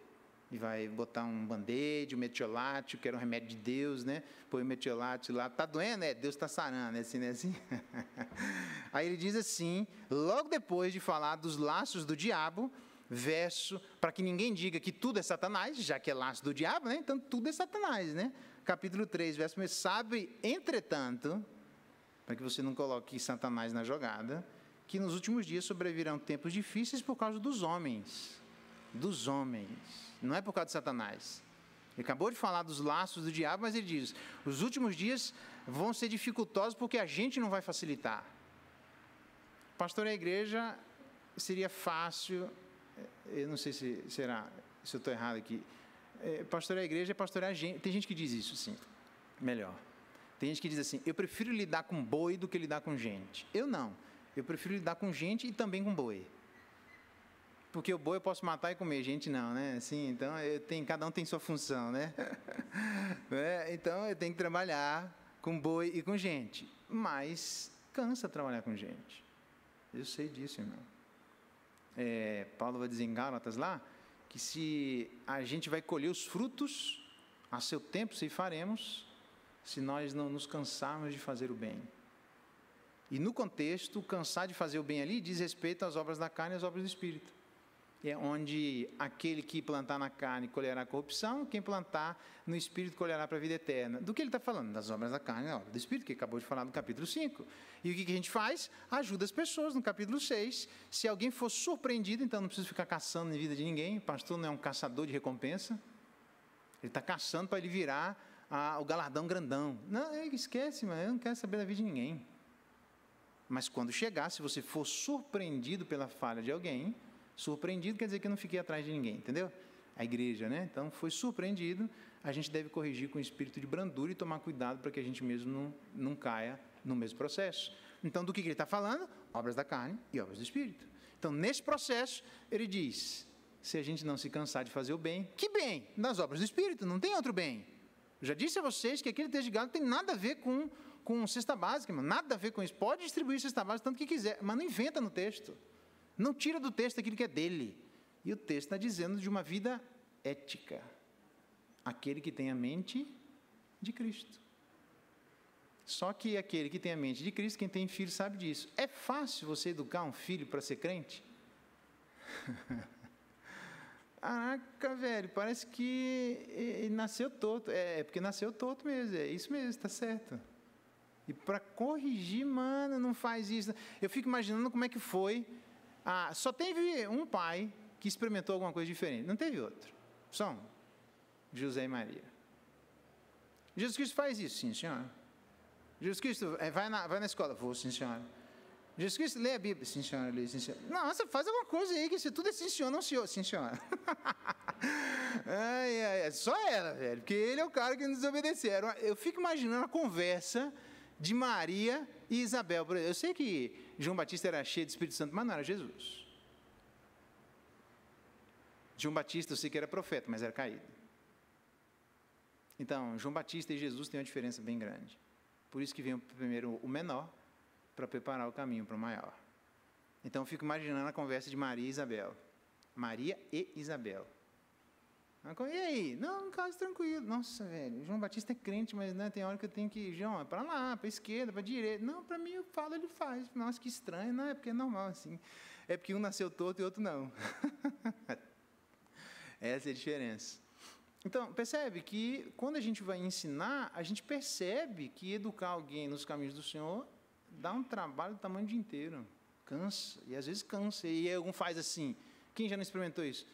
E vai botar um band-aid, um metiolate, que era um remédio de Deus, né? Põe o metiolate lá, tá doendo? Deus está sarando, assim, né? Assim. Aí ele diz assim, logo depois de falar dos laços do diabo, verso, para que ninguém diga que tudo é Satanás, já que é laço do diabo, né? Então tudo é Satanás, né? Capítulo 3, verso 1, sabe, entretanto, para que você não coloque Satanás na jogada, que nos últimos dias sobrevirão tempos difíceis por causa dos homens. Dos homens. Não é por causa de Satanás. Ele acabou de falar dos laços do diabo, mas ele diz, os últimos dias vão ser dificultosos porque a gente não vai facilitar. Pastorear a igreja seria fácil, eu não sei se eu estou errado aqui, pastorear a igreja é pastorear a gente. Tem gente que diz isso, sim, melhor. Tem gente que diz assim, eu prefiro lidar com boi do que lidar com gente. Eu não, eu prefiro lidar com gente e também com boi. Porque o boi eu posso matar e comer, gente não, né? Assim, então, cada um tem sua função, né? Então, eu tenho que trabalhar com boi e com gente. Mas cansa trabalhar com gente. Eu sei disso, irmão. Paulo vai dizer em Gálatas lá, que se a gente vai colher os frutos, a seu tempo ceifaremos, se nós não nos cansarmos de fazer o bem. E no contexto, cansar de fazer o bem ali diz respeito às obras da carne e às obras do Espírito. É onde aquele que plantar na carne colherá a corrupção, quem plantar no Espírito colherá para a vida eterna. Do que ele está falando? Das obras da carne e da obra do Espírito, que acabou de falar no capítulo 5. E o que a gente faz? Ajuda as pessoas no capítulo 6. Se alguém for surpreendido, então não precisa ficar caçando na vida de ninguém. O pastor não é um caçador de recompensa. Ele está caçando para ele virar o galardão grandão. Não, esquece, mas eu não quero saber da vida de ninguém. Mas quando chegar, se você for surpreendido pela falha de alguém, surpreendido quer dizer que eu não fiquei atrás de ninguém, entendeu? A igreja, né? Então, foi surpreendido, a gente deve corrigir com espírito de brandura e tomar cuidado para que a gente mesmo não caia no mesmo processo. Então, do que ele está falando? Obras da carne e obras do Espírito. Então, nesse processo, ele diz, se a gente não se cansar de fazer o bem, que bem? Das obras do Espírito, não tem outro bem. Eu já disse a vocês que aquele texto de Gálatas não tem nada a ver com cesta básica, mano, nada a ver com isso. Pode distribuir cesta básica tanto que quiser, mas não inventa no texto. Não tira do texto aquilo que é dele. E o texto está dizendo de uma vida ética. Aquele que tem a mente de Cristo. Só que aquele que tem a mente de Cristo, quem tem filho sabe disso. É fácil você educar um filho para ser crente? Caraca, velho, parece que ele nasceu torto. É porque nasceu torto mesmo, é isso mesmo, está certo. E para corrigir, mano, não faz isso. Eu fico imaginando como é que foi. Só teve um pai que experimentou alguma coisa diferente. Não teve outro. Só um. José e Maria. Jesus Cristo faz isso, sim, senhora. Jesus Cristo vai na escola. Vou, sim, senhora. Jesus Cristo lê a Bíblia. Sim, senhora, lê, sim, senhora. Nossa, faz alguma coisa aí, que isso tudo é sim, senhor, não senhor. Sim, senhora. Só ela, velho. Porque ele é o cara que nos desobedeceram. Eu fico imaginando a conversa de Maria e Isabel. Eu sei que João Batista era cheio do Espírito Santo, mas não era Jesus. João Batista eu sei que era profeta, mas era caído. Então, João Batista e Jesus têm uma diferença bem grande. Por isso que vem primeiro o menor, para preparar o caminho para o maior. Então, eu fico imaginando a conversa de Maria e Isabel. Maria e Isabel. E aí? Não, caso tranquilo. Nossa, velho, João Batista é crente, mas né, tem hora que eu tenho que ir, João, é para lá, para a esquerda, para a direita. Não, para mim eu falo, ele faz. Nossa, que estranho. Não, é porque é normal assim. É porque um nasceu torto e outro não. Essa é a diferença. Então, percebe que quando a gente vai ensinar, a gente percebe que educar alguém nos caminhos do Senhor dá um trabalho do tamanho do dia inteiro. Cansa, e às vezes cansa. E algum faz assim. Quem já não experimentou isso?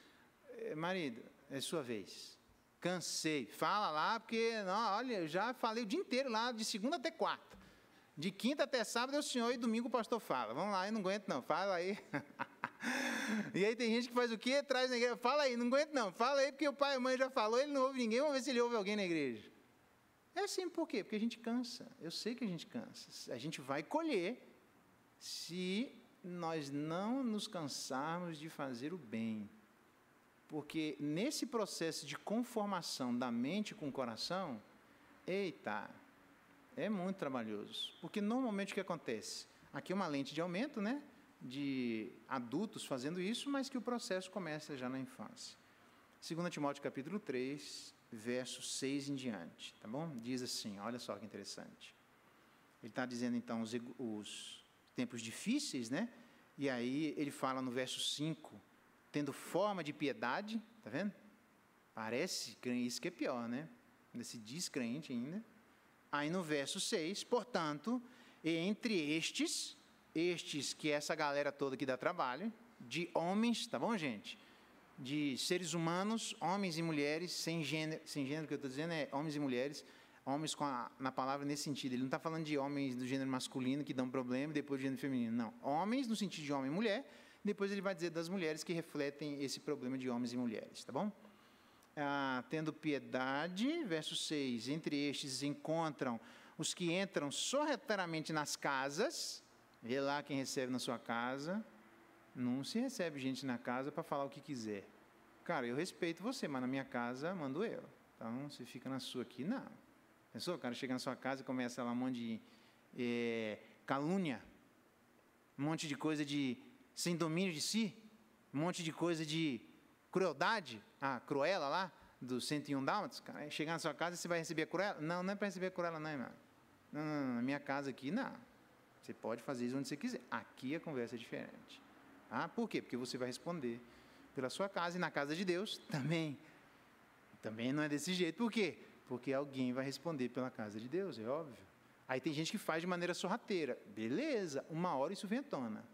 Marido, é sua vez. Cansei. Fala lá, porque, não, olha, eu já falei o dia inteiro lá, de segunda até quarta. De quinta até sábado é o senhor e domingo o pastor fala. Vamos lá, eu não aguento não, fala aí. E aí tem gente que faz o quê? Traz na igreja, fala aí, não aguento não, fala aí, porque o pai e a mãe já falou, ele não ouve ninguém, vamos ver se ele ouve alguém na igreja. É assim, por quê? Porque a gente cansa, eu sei que a gente cansa. A gente vai colher se nós não nos cansarmos de fazer o bem. Porque nesse processo de conformação da mente com o coração, eita, é muito trabalhoso. Porque normalmente o que acontece? Aqui é uma lente de aumento, né? De adultos fazendo isso, mas que o processo começa já na infância. 2 Timóteo capítulo 3, verso 6 em diante, tá bom? Diz assim, olha só que interessante. Ele está dizendo, então, os tempos difíceis, né? E aí ele fala no verso 5, tendo forma de piedade, tá vendo? Parece, isso que é pior, né? Ainda se diz crente ainda. Aí no verso 6, portanto, entre estes que é essa galera toda que dá trabalho, de homens, tá bom, gente? De seres humanos, homens e mulheres, sem gênero que eu estou dizendo é homens e mulheres, homens na palavra nesse sentido. Ele não está falando de homens do gênero masculino que dão problema e depois do gênero feminino, não. Homens no sentido de homem e mulher, depois ele vai dizer das mulheres que refletem esse problema de homens e mulheres, tá bom? Tendo piedade, verso 6, entre estes encontram os que entram sorrateiramente nas casas, vê lá quem recebe na sua casa, não se recebe gente na casa para falar o que quiser. Cara, eu respeito você, mas na minha casa mando eu, então você fica na sua aqui, não. Pensou? O cara chega na sua casa e começa lá um monte de calúnia, um monte de coisa de sem domínio de si, um monte de coisa de crueldade, a Cruella lá, do 101 Dálmatas, cara, chegar na sua casa e você vai receber a Cruella? Não, não é para receber a Cruella não, irmão. Não, na minha casa aqui, não. Você pode fazer isso onde você quiser. Aqui a conversa é diferente. Por quê? Porque você vai responder pela sua casa e na casa de Deus também. Também não é desse jeito. Por quê? Porque alguém vai responder pela casa de Deus, é óbvio. Aí tem gente que faz de maneira sorrateira. Beleza, uma hora isso vem à tona.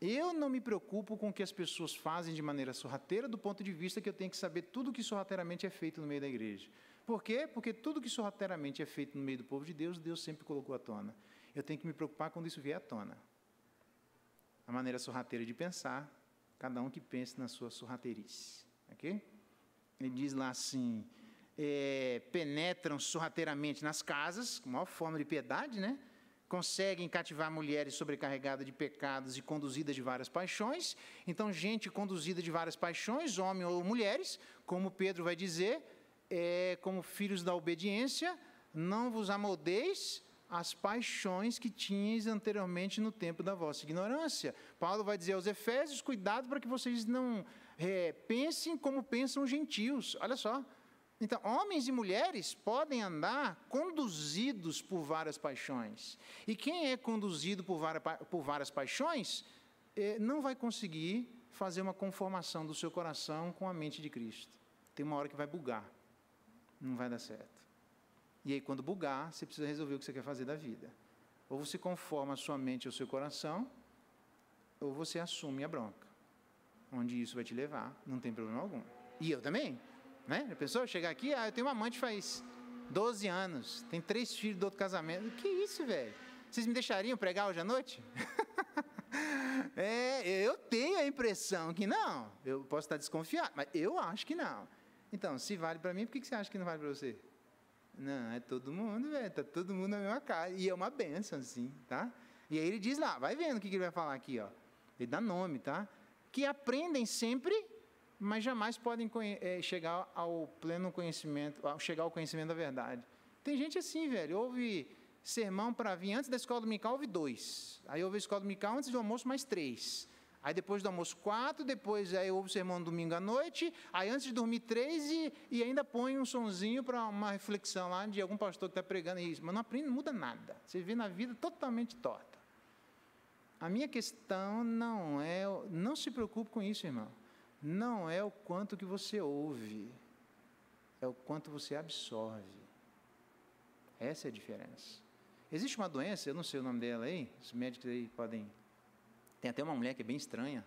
Eu não me preocupo com o que as pessoas fazem de maneira sorrateira, do ponto de vista que eu tenho que saber tudo que sorrateiramente é feito no meio da igreja. Por quê? Porque tudo que sorrateiramente é feito no meio do povo de Deus, Deus sempre colocou à tona. Eu tenho que me preocupar quando isso vier à tona. A maneira sorrateira de pensar, cada um que pense na sua sorrateirice. Ok? Ele diz lá assim, penetram sorrateiramente nas casas, com maior forma de piedade, né? Conseguem cativar mulheres sobrecarregadas de pecados e conduzidas de várias paixões. Então, gente conduzida de várias paixões, homens ou mulheres, como Pedro vai dizer, como filhos da obediência, não vos amoldeis às paixões que tinhas anteriormente no tempo da vossa ignorância. Paulo vai dizer aos Efésios, cuidado para que vocês não pensem como pensam os gentios. Olha só. Então, homens e mulheres podem andar conduzidos por várias paixões. E quem é conduzido por várias paixões, não vai conseguir fazer uma conformação do seu coração com a mente de Cristo. Tem uma hora que vai bugar. Não vai dar certo. E aí, quando bugar, você precisa resolver o que você quer fazer da vida. Ou você conforma a sua mente ao seu coração, ou você assume a bronca. Onde isso vai te levar, não tem problema algum. E eu também. Né? A pessoa chegar aqui, eu tenho uma amante faz 12 anos, tem 3 filhos do outro casamento. Que isso, velho? Vocês me deixariam pregar hoje à noite? Eu tenho a impressão que não. Eu posso estar desconfiado, mas eu acho que não. Então, se vale para mim, por que você acha que não vale para você? Não, é todo mundo, velho. Está todo mundo na mesma casa. E é uma bênção, assim, tá? E aí ele diz lá, vai vendo o que ele vai falar aqui, ó. Ele dá nome, tá? Que aprendem sempre, mas jamais podem chegar ao pleno conhecimento, chegar ao conhecimento da verdade. Tem gente assim, velho, ouve sermão para vir antes da escola dominical, ouve 2. Aí ouve a escola dominical antes do almoço, mais 3. Aí depois do almoço 4, depois aí ouve o sermão no domingo à noite, aí antes de dormir 3 e ainda põe um sonzinho para uma reflexão lá de algum pastor que está pregando isso. Mas não aprende, não muda nada. Você vê na vida totalmente torta. A minha questão não se preocupe com isso, irmão. Não é o quanto que você ouve, é o quanto você absorve. Essa é a diferença. Existe uma doença, eu não sei o nome dela aí, os médicos aí podem... Tem até uma mulher que é bem estranha,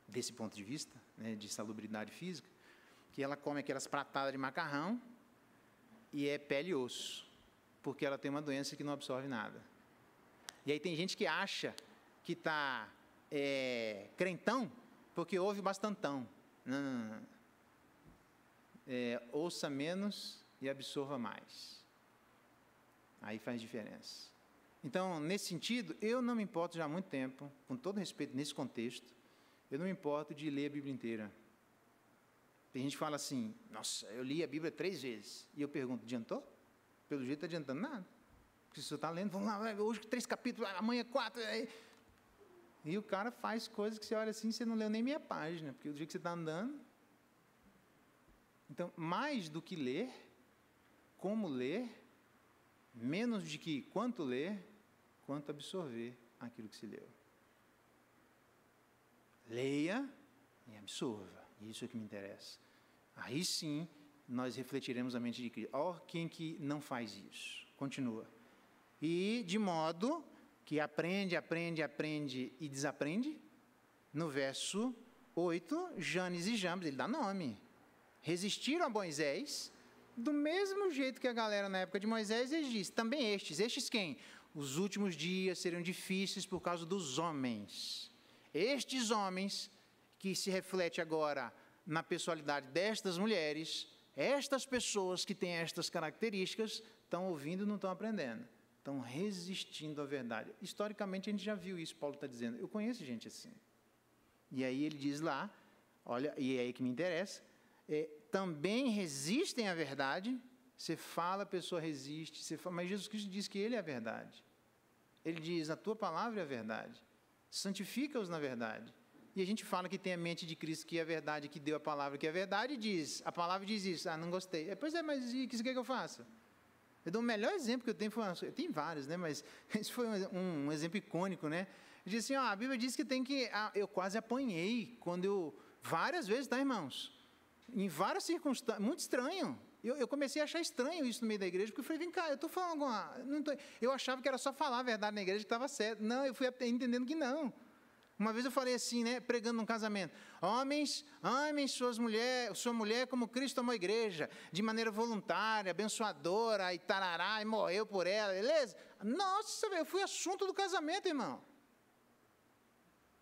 desse ponto de vista, né, de salubridade física, que ela come aquelas pratadas de macarrão e é pele e osso, porque ela tem uma doença que não absorve nada. E aí tem gente que acha que está crentão, porque ouve bastantão. Não. Ouça menos e absorva mais. Aí faz diferença. Então, nesse sentido, eu não me importo já há muito tempo, com todo respeito nesse contexto, eu não me importo de ler a Bíblia inteira. Tem gente que fala assim, nossa, eu li a Bíblia 3 vezes. E eu pergunto, adiantou? Pelo jeito não está adiantando nada. Porque se você está lendo, vamos lá, hoje 3 capítulos, amanhã 4... E o cara faz coisas que você olha assim, você não leu nem meia página, porque do jeito que você está andando, Então, mais do que ler, como ler, menos de que quanto ler, quanto absorver aquilo que se leu. Leia e absorva. Isso é que me interessa. Aí sim, nós refletiremos a mente de Cristo. Quem que não faz isso? Continua. E de modo que aprende e desaprende. No verso 8, Janes e Jambres, ele dá nome. Resistiram a Moisés, do mesmo jeito que a galera na época de Moisés, eles dizem, também estes quem? Os últimos dias serão difíceis por causa dos homens. Estes homens, que se reflete agora na pessoalidade destas mulheres, estas pessoas que têm estas características, estão ouvindo e não estão aprendendo. Estão resistindo à verdade. Historicamente, a gente já viu isso, Paulo está dizendo. Eu conheço gente assim. E aí ele diz lá, olha, e é aí que me interessa, também resistem à verdade. Você fala, a pessoa resiste, você fala, mas Jesus Cristo diz que Ele é a verdade. Ele diz, a tua palavra é a verdade. Santifica-os na verdade. E a gente fala que tem a mente de Cristo, que é a verdade, que deu a palavra, que é a verdade, e a palavra diz isso. Não gostei. Pois é, mas o que você quer que eu faça? Eu dou o melhor exemplo que eu tenho, tem vários, né? Mas esse foi um exemplo icônico, né? Ele diz assim, a Bíblia diz que tem que... eu quase apanhei, várias vezes, tá, irmãos? Em várias circunstâncias, muito estranho. Eu comecei a achar estranho isso no meio da igreja, porque eu falei, vem cá, eu estou falando eu achava que era só falar a verdade na igreja que estava certo. Não, eu fui entendendo que não. Uma vez eu falei assim, né, pregando num casamento, homens, amem sua mulher como Cristo amou a igreja, de maneira voluntária, abençoadora, e tarará, e morreu por ela, beleza? Nossa, eu fui assunto do casamento, irmão.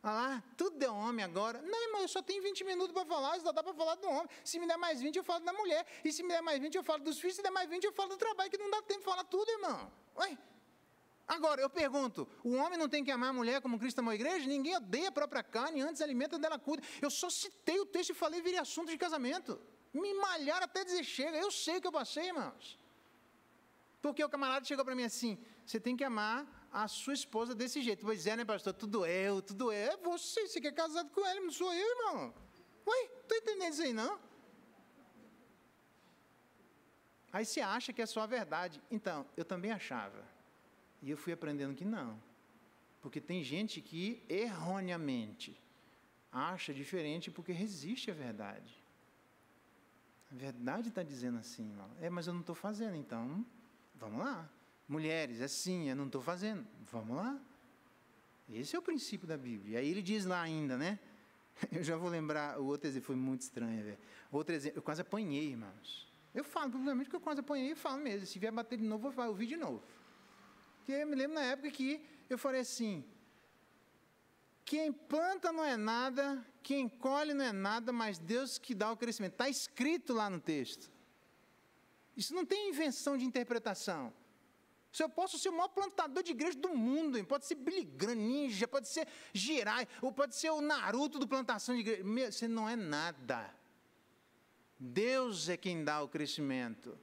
Olha lá, tudo é homem agora. Não, irmão, eu só tenho 20 minutos para falar, só dá para falar do homem. Se me der mais 20, eu falo da mulher. E se me der mais 20, eu falo dos filhos. Se der mais 20, eu falo do trabalho, que não dá tempo de falar tudo, irmão. Ué? Agora, eu pergunto, o homem não tem que amar a mulher como Cristo amou a igreja? Ninguém odeia a própria carne, antes alimenta dela cuida. Eu só citei o texto e falei, virei assunto de casamento. Me malharam até dizer chega. Eu sei o que eu passei, irmãos. Porque o camarada chegou para mim assim, você tem que amar a sua esposa desse jeito. Pois é, né, pastor? Tudo é você que é casado com ela, não sou eu, irmão. Ué, estou entendendo isso aí, não? Aí você acha que é só a verdade. Então, eu também achava. E eu fui aprendendo que não. Porque tem gente que, erroneamente, acha diferente porque resiste à verdade. A verdade está dizendo assim, irmão. Mas eu não estou fazendo, então, vamos lá. Mulheres, sim, eu não estou fazendo. Vamos lá. Esse é o princípio da Bíblia. E aí ele diz lá ainda, né? Eu já vou lembrar, o outro exemplo foi muito estranho, velho. Outro exemplo, eu quase apanhei, irmãos. Eu falo, provavelmente que eu quase apanhei, eu falo mesmo. Se vier bater de novo, eu vou ouvir de novo. Porque eu me lembro na época que eu falei assim, quem planta não é nada, quem colhe não é nada, mas Deus que dá o crescimento. Está escrito lá no texto. Isso não tem invenção de interpretação. Eu posso ser o maior plantador de igreja do mundo, pode ser Billy Graham, Ninja, pode ser Jirai, ou pode ser o Naruto do plantação de igreja. Você não é nada. Deus é quem dá o crescimento.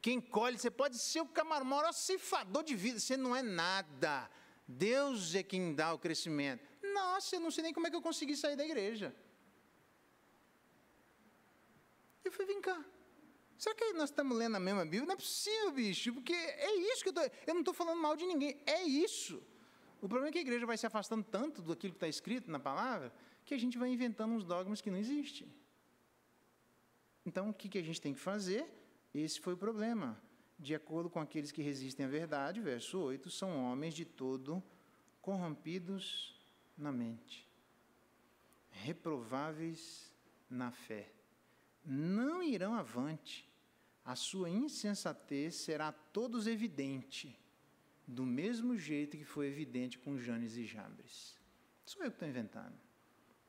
Quem colhe, você pode ser o maior ceifador de vida, você não é nada. Deus é quem dá o crescimento. Nossa, eu não sei nem como é que eu consegui sair da igreja. Eu falei, vem cá. Será que nós estamos lendo a mesma Bíblia? Não é possível, bicho, porque é isso que eu não estou falando mal de ninguém, é isso. O problema é que a igreja vai se afastando tanto daquilo que está escrito na palavra, que a gente vai inventando uns dogmas que não existem. Então, o que a gente tem que fazer? Esse foi o problema. De acordo com aqueles que resistem à verdade, verso 8, são homens de todo corrompidos na mente, reprováveis na fé. Não irão avante, a sua insensatez será a todos evidente, do mesmo jeito que foi evidente com Janes e Jambres. Sou eu que estou inventando.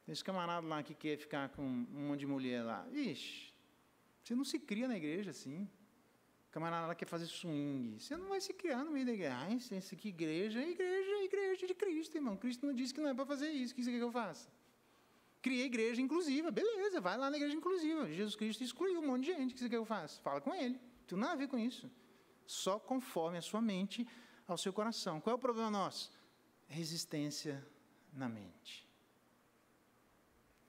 Esse camarada lá que quer ficar com um monte de mulher lá, ixi, você não se cria na igreja assim. O camarada lá quer fazer swing, você não vai se criar no meio da igreja. Isso aqui, igreja de Cristo, irmão. Cristo não disse que não é para fazer isso, o que você quer que eu faça? Criei igreja inclusiva, beleza, vai lá na igreja inclusiva. Jesus Cristo excluiu um monte de gente, o que você quer que eu faça? Fala com ele, não tem nada a ver com isso. Só conforme a sua mente ao seu coração. Qual é o problema nosso? Resistência na mente.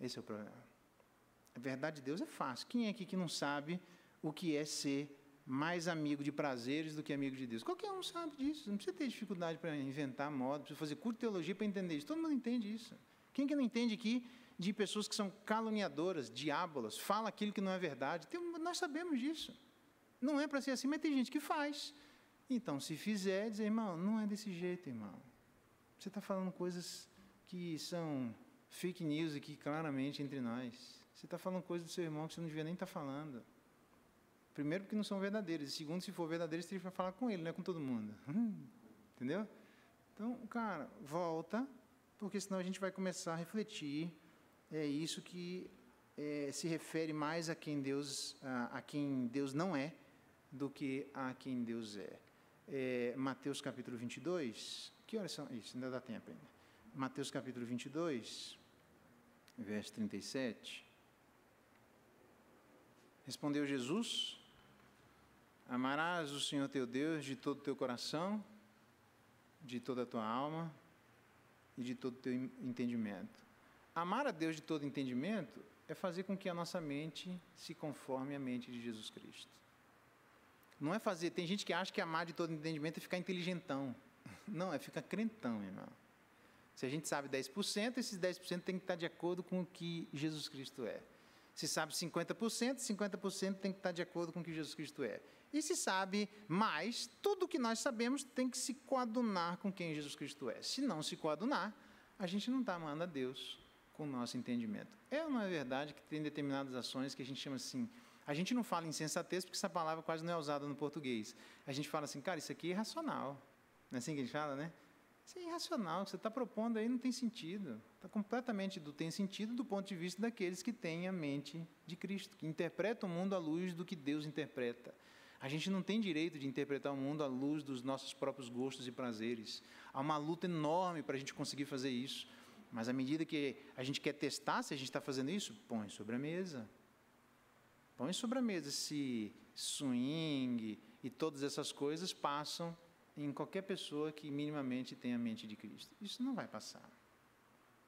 Esse é o problema. A verdade de Deus é fácil. Quem é aqui que não sabe o que é ser mais amigo de prazeres do que amigo de Deus? Qualquer um sabe disso. Não precisa ter dificuldade para inventar moda, não precisa fazer curso de teologia para entender isso. Todo mundo entende isso. Quem que não entende aqui de pessoas que são caluniadoras, diábolas, fala aquilo que não é verdade? Nós sabemos disso. Não é para ser assim, mas tem gente que faz. Então, se fizer, dizer, irmão, não é desse jeito, irmão. Você está falando coisas que são fake news aqui, claramente, entre nós. Você está falando coisas do seu irmão que você não devia nem estar falando. Primeiro, porque não são verdadeiras. E segundo, se for verdadeiras, você tem que falar com ele, não é com todo mundo. Entendeu? Então, cara, volta, porque senão a gente vai começar a refletir. É isso que se refere mais a quem Deus não é, do que a quem Deus é. Mateus capítulo 22, que horas são? Isso, ainda dá tempo ainda. Mateus capítulo 22, verso 37. Respondeu Jesus: amarás o Senhor teu Deus de todo o teu coração, de toda a tua alma e de todo o teu entendimento. Amar a Deus de todo entendimento é fazer com que a nossa mente se conforme à mente de Jesus Cristo. Não é fazer, tem gente que acha que amar de todo entendimento é ficar inteligentão. Não, é ficar crentão, irmão. Se a gente sabe 10%, esses 10% tem que estar de acordo com o que Jesus Cristo é. Se sabe 50%, 50% tem que estar de acordo com o que Jesus Cristo é. E se sabe mais, tudo o que nós sabemos tem que se coadunar com quem Jesus Cristo é. Se não se coadunar, a gente não está amando a Deus com o nosso entendimento. É ou não é verdade que tem determinadas ações que a gente chama assim... A gente não fala insensatez porque essa palavra quase não é usada no português. A gente fala assim, cara, isso aqui é irracional. Não é assim que a gente fala, né? Isso é irracional, o que você está propondo aí não tem sentido. Está completamente tem sentido do ponto de vista daqueles que têm a mente de Cristo, que interpretam o mundo à luz do que Deus interpreta. A gente não tem direito de interpretar o mundo à luz dos nossos próprios gostos e prazeres. Há uma luta enorme para a gente conseguir fazer isso. Mas à medida que a gente quer testar se a gente está fazendo isso, põe sobre a mesa. Põe sobre a mesa se swing e todas essas coisas passam em qualquer pessoa que minimamente tenha a mente de Cristo. Isso não vai passar.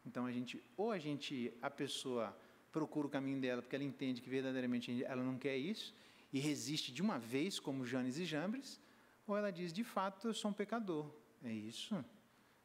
Então, a pessoa procura o caminho dela porque ela entende que verdadeiramente ela não quer isso e resiste de uma vez, como Janes e Jambres, ou ela diz, de fato, eu sou um pecador. É isso.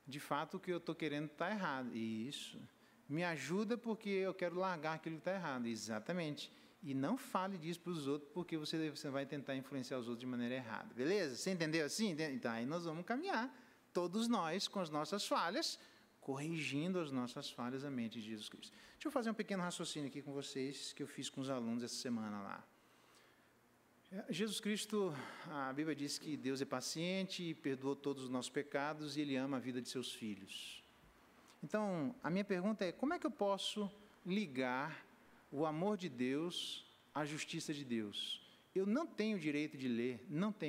De fato, o que eu estou querendo está errado. Isso. Me ajuda porque eu quero largar aquilo que está errado. Exatamente. E não fale disso para os outros, porque você vai tentar influenciar os outros de maneira errada. Beleza? Você entendeu assim? Então, aí nós vamos caminhar, todos nós, com as nossas falhas, corrigindo as nossas falhas à mente de Jesus Cristo. Deixa eu fazer um pequeno raciocínio aqui com vocês, que eu fiz com os alunos essa semana lá. Jesus Cristo, a Bíblia diz que Deus é paciente e perdoou todos os nossos pecados e Ele ama a vida de seus filhos. Então, a minha pergunta é, como é que eu posso ligar o amor de Deus à justiça de Deus? Eu não tenho o direito de ler,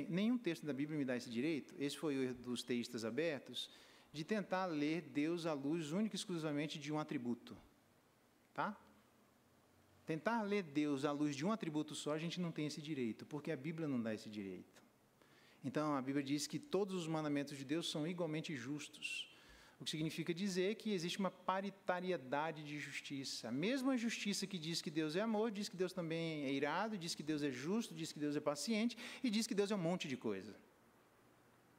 nenhum texto da Bíblia me dá esse direito, esse foi o erro dos teístas abertos, de tentar ler Deus à luz única e exclusivamente de um atributo. Tá? Tentar ler Deus à luz de um atributo só, a gente não tem esse direito, porque a Bíblia não dá esse direito. Então, a Bíblia diz que todos os mandamentos de Deus são igualmente justos. O que significa dizer que existe uma paritariedade de justiça. A mesma justiça que diz que Deus é amor, diz que Deus também é irado, diz que Deus é justo, diz que Deus é paciente e diz que Deus é um monte de coisa.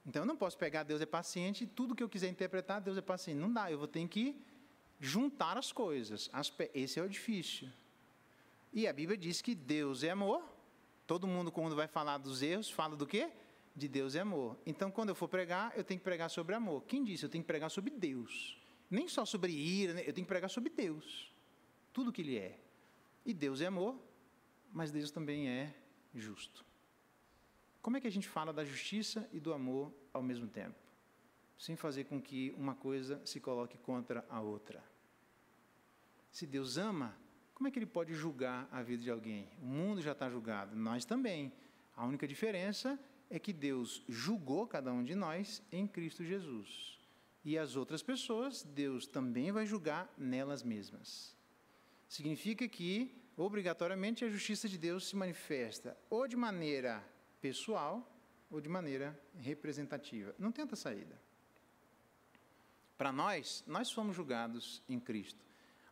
Então, eu não posso pegar Deus é paciente e tudo que eu quiser interpretar, Deus é paciente. Não dá, eu vou ter que juntar as coisas. Esse é o difícil. E a Bíblia diz que Deus é amor. Todo mundo, quando vai falar dos erros, fala do quê? De Deus é amor. Então, quando eu for pregar, eu tenho que pregar sobre amor. Quem disse? Eu tenho que pregar sobre Deus. Nem só sobre ira, eu tenho que pregar sobre Deus. Tudo que Ele é. E Deus é amor, mas Deus também é justo. Como é que a gente fala da justiça e do amor ao mesmo tempo? Sem fazer com que uma coisa se coloque contra a outra. Se Deus ama, como é que Ele pode julgar a vida de alguém? O mundo já está julgado, nós também. A única diferença é que Deus julgou cada um de nós em Cristo Jesus. E as outras pessoas, Deus também vai julgar nelas mesmas. Significa que, obrigatoriamente, a justiça de Deus se manifesta ou de maneira pessoal ou de maneira representativa. Não tem outra saída. Para nós fomos julgados em Cristo.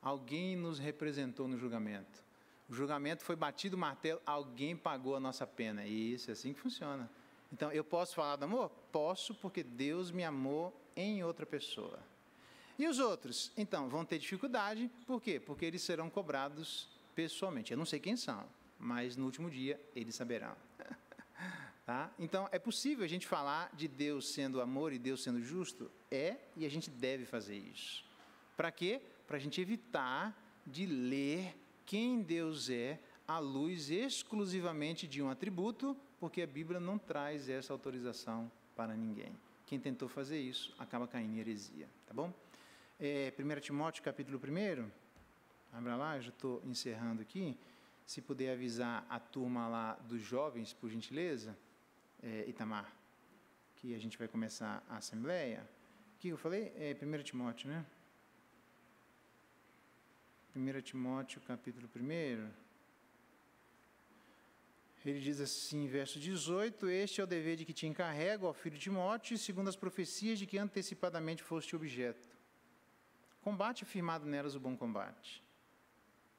Alguém nos representou no julgamento. O julgamento foi batido o martelo, alguém pagou a nossa pena. Isso, é assim que funciona. Então, eu posso falar do amor? Posso, porque Deus me amou em outra pessoa. E os outros? Então, vão ter dificuldade. Por quê? Porque eles serão cobrados pessoalmente. Eu não sei quem são, mas no último dia eles saberão. Tá? Então, é possível a gente falar de Deus sendo amor e Deus sendo justo? É, e a gente deve fazer isso. Para quê? Para a gente evitar de ler quem Deus é à luz exclusivamente de um atributo, porque a Bíblia não traz essa autorização para ninguém. Quem tentou fazer isso acaba caindo em heresia. Tá bom? 1 Timóteo, capítulo 1. Abra lá, eu já estou encerrando aqui. Se puder avisar a turma lá dos jovens, por gentileza, Itamar, que a gente vai começar a assembleia. O que eu falei? 1 Timóteo, né? 1 Timóteo, capítulo 1. Ele diz assim, verso 18, este é o dever de que te encarrego, ó filho Timóteo, segundo as profecias de que antecipadamente foste objeto. Combate firmado nelas o bom combate.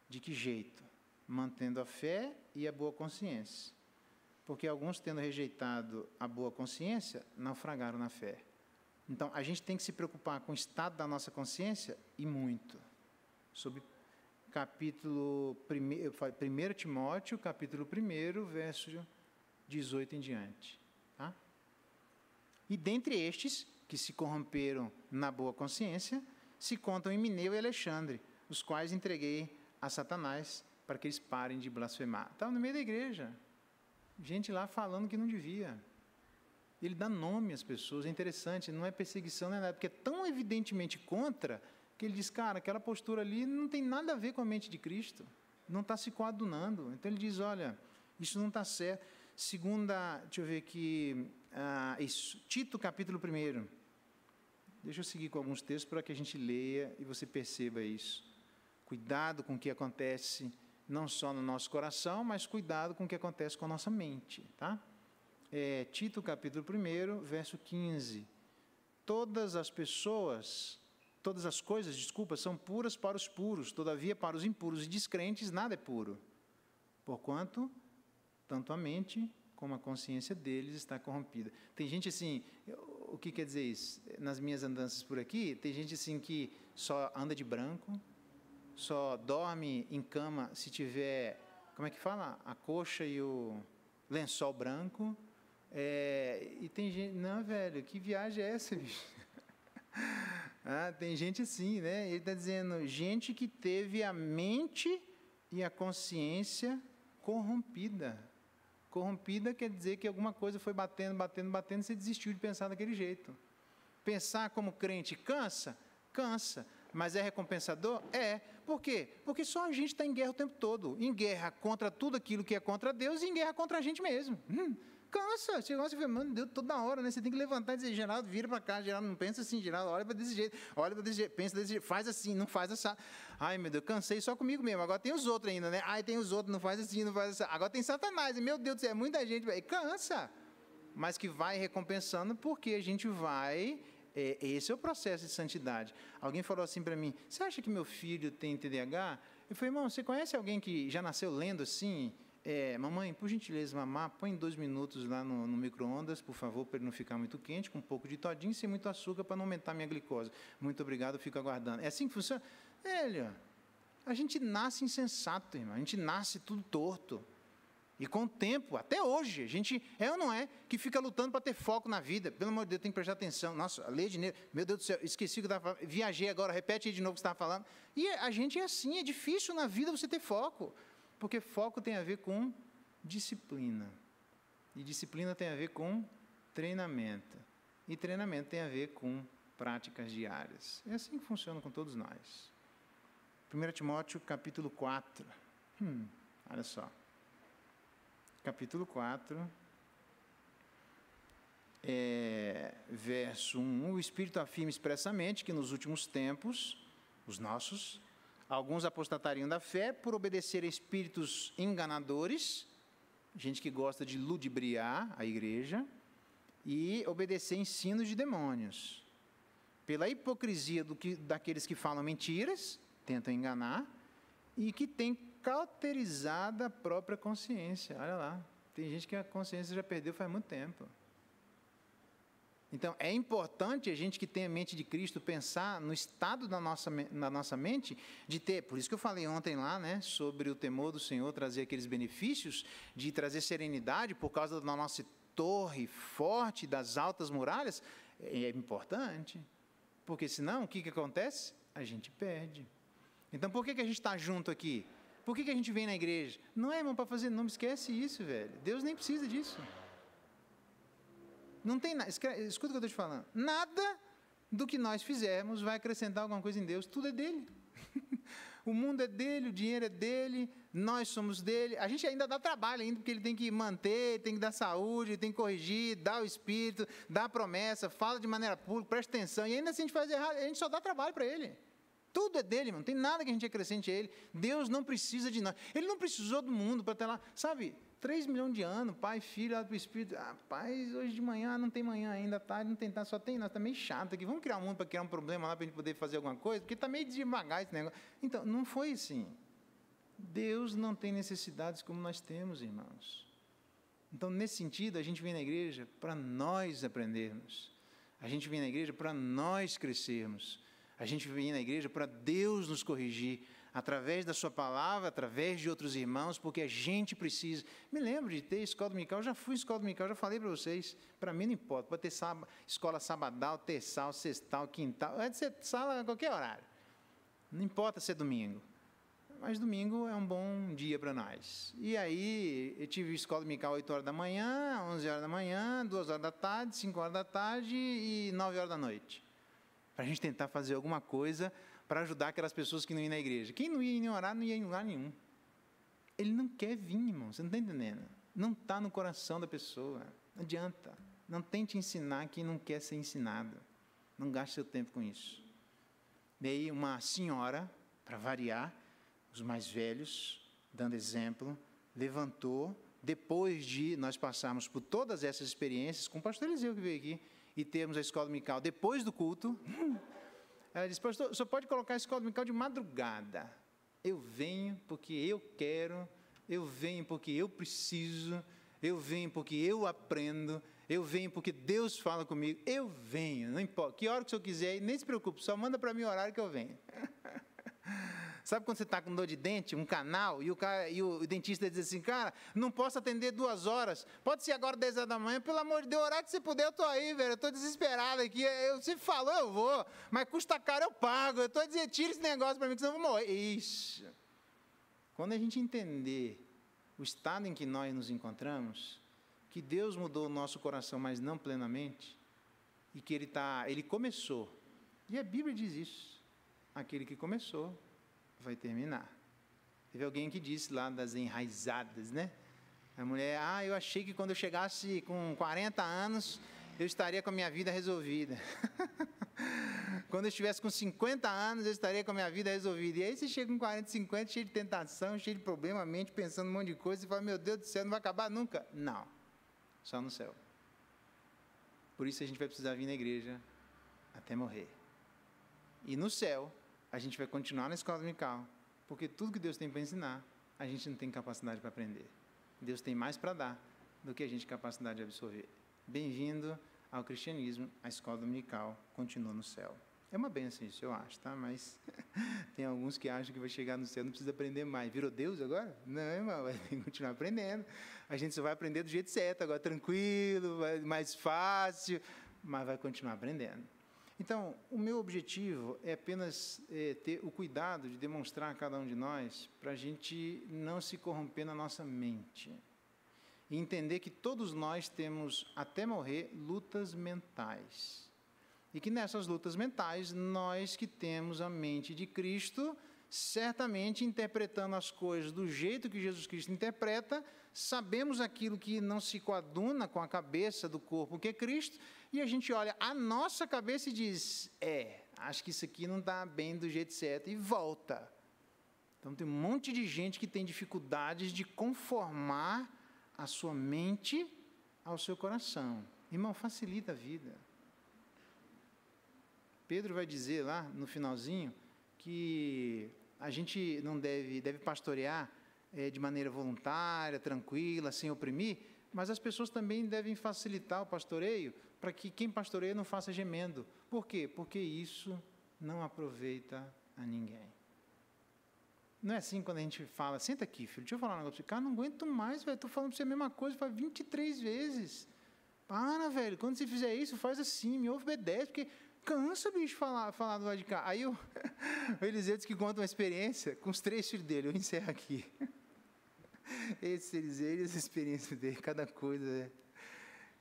De que jeito? Mantendo a fé e a boa consciência. Porque alguns, tendo rejeitado a boa consciência, naufragaram na fé. Então, a gente tem que se preocupar com o estado da nossa consciência e muito. Sobre capítulo 1 Timóteo, capítulo 1, verso 18 em diante. Tá? E dentre estes, que se corromperam na boa consciência, se contam Himeneu e Alexandre, os quais entreguei a Satanás para que eles parem de blasfemar. Estava no meio da igreja. Gente lá falando que não devia. Ele dá nome às pessoas, é interessante, não é perseguição, não é nada, porque é tão evidentemente contra, que ele diz, cara, aquela postura ali não tem nada a ver com a mente de Cristo, não está se coadunando. Então ele diz, olha, isso não está certo. Segunda, deixa eu ver aqui, Tito, capítulo 1. Deixa eu seguir com alguns textos para que a gente leia e você perceba isso. Cuidado com o que acontece não só no nosso coração, mas cuidado com o que acontece com a nossa mente, tá? Tito, capítulo 1, verso 15. Todas as coisas, são puras para os puros, todavia para os impuros e descrentes nada é puro. Porquanto, tanto a mente como a consciência deles está corrompida. Tem gente assim, o que quer dizer isso? Nas minhas andanças por aqui, tem gente assim que só anda de branco, só dorme em cama se tiver, como é que fala? A coxa e o lençol branco. E tem gente, não, velho, que viagem é essa, bicho? Tem gente assim, né? Ele está dizendo, gente que teve a mente e a consciência corrompida. Corrompida quer dizer que alguma coisa foi batendo, e você desistiu de pensar daquele jeito. Pensar como crente cansa? Cansa. Mas é recompensador? É. Por quê? Porque só a gente está em guerra o tempo todo. Em guerra contra tudo aquilo que é contra Deus e em guerra contra a gente mesmo. Cansa. Você fala, mano, Deus, toda hora, né? Você tem que levantar e dizer, Geraldo, vira para cá, Geraldo, não pensa assim, Geraldo, olha para desse jeito, pensa desse jeito, faz assim, não faz assim. Ai, meu Deus, cansei só comigo mesmo. Agora tem os outros ainda, né? Ai, tem os outros, não faz assim, não faz assim. Agora tem Satanás, meu Deus do céu, é muita gente, cansa. Mas que vai recompensando porque a gente vai... esse é o processo de santidade. Alguém falou assim para mim, você acha que meu filho tem TDAH? Eu falei, irmão, você conhece alguém que já nasceu lendo assim? Mamãe, por gentileza, mamá, põe 2 minutos lá no micro-ondas, por favor, para ele não ficar muito quente, com um pouco de todinho, sem muito açúcar, para não aumentar a minha glicose. Muito obrigado, eu fico aguardando. É assim que funciona? A gente nasce insensato, irmão, a gente nasce tudo torto. E com o tempo, até hoje, a gente, ou não é, que fica lutando para ter foco na vida. Pelo amor de Deus, tem que prestar atenção. Nossa, a lei de Newton, meu Deus do céu, esqueci o que eu estava falando, viajei agora, repete aí de novo o que você estava falando. E a gente é assim, é difícil na vida você ter foco. Porque foco tem a ver com disciplina. E disciplina tem a ver com treinamento. E treinamento tem a ver com práticas diárias. É assim que funciona com todos nós. 1 Timóteo, capítulo 4. Olha só. Capítulo 4, verso 1. O Espírito afirma expressamente que nos últimos tempos, os nossos, alguns apostatariam da fé por obedecer a espíritos enganadores, gente que gosta de ludibriar a igreja, e obedecer ensinos de demônios. Pela hipocrisia daqueles que falam mentiras, tentam enganar, e que têm cauterizada a própria consciência. Olha lá, tem gente que a consciência já perdeu faz muito tempo. Então, é importante a gente que tem a mente de Cristo pensar no estado da nossa mente, de ter, por isso que eu falei ontem lá, né, sobre o temor do Senhor, trazer aqueles benefícios, de trazer serenidade por causa da nossa torre forte, das altas muralhas, é importante, porque senão, o que acontece? A gente perde. Então, por que a gente está junto aqui? Por que a gente vem na igreja? Não é, irmão, para fazer, não esquece isso, velho, Deus nem precisa disso. Não tem nada, escuta o que eu estou te falando. Nada do que nós fizermos vai acrescentar alguma coisa em Deus, tudo é dele. O mundo é dele, o dinheiro é dele, nós somos dele. A gente ainda dá trabalho ainda, porque ele tem que manter, tem que dar saúde, tem que corrigir, dar o espírito, dar a promessa, fala de maneira pública, presta atenção. E ainda assim a gente faz errado, a gente só dá trabalho para ele. Tudo é dele, não tem nada que a gente acrescente a ele. Deus não precisa de nós. Ele não precisou do mundo para ter lá, sabe, 3 milhões de anos, Pai, Filho, Lado do Espírito. Rapaz, hoje de manhã, não tem manhã ainda, tarde, não tem tarde, só tem nós, está meio chato aqui. Vamos criar um mundo para criar um problema lá para a gente poder fazer alguma coisa, porque está meio devagar esse negócio. Então, não foi assim. Deus não tem necessidades como nós temos, irmãos. Então, nesse sentido, a gente vem na igreja para nós aprendermos. A gente vem na igreja para nós crescermos. A gente vem na igreja para Deus nos corrigir, através da sua palavra, através de outros irmãos, porque a gente precisa. Me lembro de ter escola dominical, já fui escola dominical, já falei para vocês, para mim não importa, pode ter escola sabadal, terçal, sextal, quintal, pode ser sala a qualquer horário, não importa se é domingo, mas domingo é um bom dia para nós. E aí, eu tive escola dominical 8 horas da manhã, 11 horas da manhã, 2 horas da tarde, 5 horas da tarde e 9 horas da noite, para a gente tentar fazer alguma coisa para ajudar aquelas pessoas que não iam na igreja. Quem não ia em horário, não ia em lugar nenhum. Ele não quer vir, irmão, você não está entendendo. Não está no coração da pessoa. Não adianta. Não tente ensinar quem não quer ser ensinado. Não gaste seu tempo com isso. Daí uma senhora, para variar, os mais velhos, dando exemplo, levantou, depois de nós passarmos por todas essas experiências, com o pastor Eliseu que veio aqui, e termos a escola dominical depois do culto, ela disse, pastor, o senhor pode colocar a escola dominical de madrugada. Eu venho porque eu quero, eu venho porque eu preciso, eu venho porque eu aprendo, eu venho porque Deus fala comigo, eu venho, não importa, que hora que o senhor quiser, nem se preocupe, só manda para mim o horário que eu venho. Sabe quando você está com dor de dente, um canal, e o dentista diz assim, cara, não posso atender 2 horas, pode ser agora 10 horas da manhã, pelo amor de Deus, o horário que você puder, eu estou aí, velho, eu estou desesperado aqui, você falou, eu vou, mas custa caro, eu pago, eu estou dizendo, tira esse negócio para mim, que senão eu vou morrer. Isso. Quando a gente entender o estado em que nós nos encontramos, que Deus mudou o nosso coração, mas não plenamente, e que Ele começou, e a Bíblia diz isso, aquele que começou, vai terminar. Teve alguém que disse lá das enraizadas, né? A mulher, eu achei que quando eu chegasse com 40 anos, eu estaria com a minha vida resolvida. Quando eu estivesse com 50 anos, eu estaria com a minha vida resolvida. E aí você chega com 40, 50, cheio de tentação, cheio de problema, a mente pensando um monte de coisa, e fala, meu Deus do céu, não vai acabar nunca? Não, só no céu. Por isso a gente vai precisar vir na igreja até morrer. E no céu, a gente vai continuar na escola dominical, porque tudo que Deus tem para ensinar, a gente não tem capacidade para aprender. Deus tem mais para dar do que a gente tem capacidade de absorver. Bem-vindo ao cristianismo, a escola dominical continua no céu. É uma bênção isso, eu acho, tá? Mas tem alguns que acham que vai chegar no céu, não precisa aprender mais. Virou Deus agora? Não, irmão, vai ter que continuar aprendendo. A gente só vai aprender do jeito certo, agora tranquilo, mais fácil, mas vai continuar aprendendo. Então, o meu objetivo é apenas ter o cuidado de demonstrar a cada um de nós para a gente não se corromper na nossa mente. E entender que todos nós temos, até morrer, lutas mentais. E que nessas lutas mentais, nós que temos a mente de Cristo, certamente interpretando as coisas do jeito que Jesus Cristo interpreta, sabemos aquilo que não se coaduna com a cabeça do corpo que é Cristo, e a gente olha a nossa cabeça e diz, acho que isso aqui não está bem do jeito certo, e volta. Então tem um monte de gente que tem dificuldades de conformar a sua mente ao seu coração. Irmão, facilita a vida. Pedro vai dizer lá no finalzinho que a gente não deve pastorear de maneira voluntária, tranquila, sem oprimir, mas as pessoas também devem facilitar o pastoreio para que quem pastoreia não faça gemendo. Por quê? Porque isso não aproveita a ninguém. Não é assim quando a gente fala, senta aqui, filho, deixa eu falar um negócio para você. Cara, não aguento mais, velho, estou falando para você a mesma coisa, faz 23 vezes. Para, velho, quando você fizer isso, faz assim, me obedece, porque cansa, bicho, falar do lado de cá. Aí o Eliseu diz que conta uma experiência com os 3 filhos dele, eu encerro aqui. Esse Eliseu, essa experiência dele, cada coisa,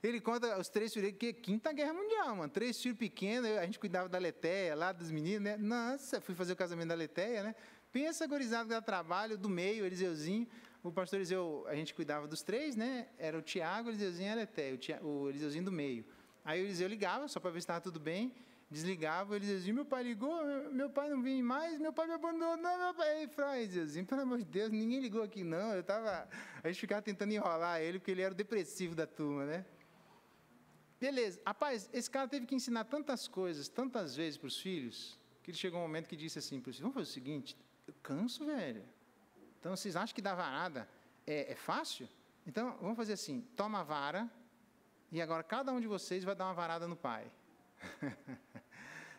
Ele conta os 3 filhos dele, que é Quinta Guerra Mundial, mano. 3 filhos pequenos, a gente cuidava da Letéia, lá dos meninos, né? Nossa, fui fazer o casamento da Letéia, né? Pensa, gurizada, que dá trabalho, do meio, o Eliseuzinho. O pastor Eliseu, a gente cuidava dos 3, né? Era o Tiago, o Eliseuzinho e a Letéia, o Eliseuzinho do meio. Aí o Eliseu ligava, só para ver se estava tudo bem, desligava, o Eliseuzinho, meu pai ligou, meu pai não vinha mais, meu pai me abandonou, meu pai. Aí falou, Eliseuzinho, pelo amor de Deus, ninguém ligou aqui não, a gente ficava tentando enrolar ele, porque ele era o depressivo da turma, né? Beleza, rapaz, esse cara teve que ensinar tantas coisas, tantas vezes para os filhos, que ele chegou um momento que disse assim para os filhos, vamos fazer o seguinte, eu canso, velho. Então, vocês acham que dar varada é fácil? Então, vamos fazer assim, toma a vara, e agora cada um de vocês vai dar uma varada no pai.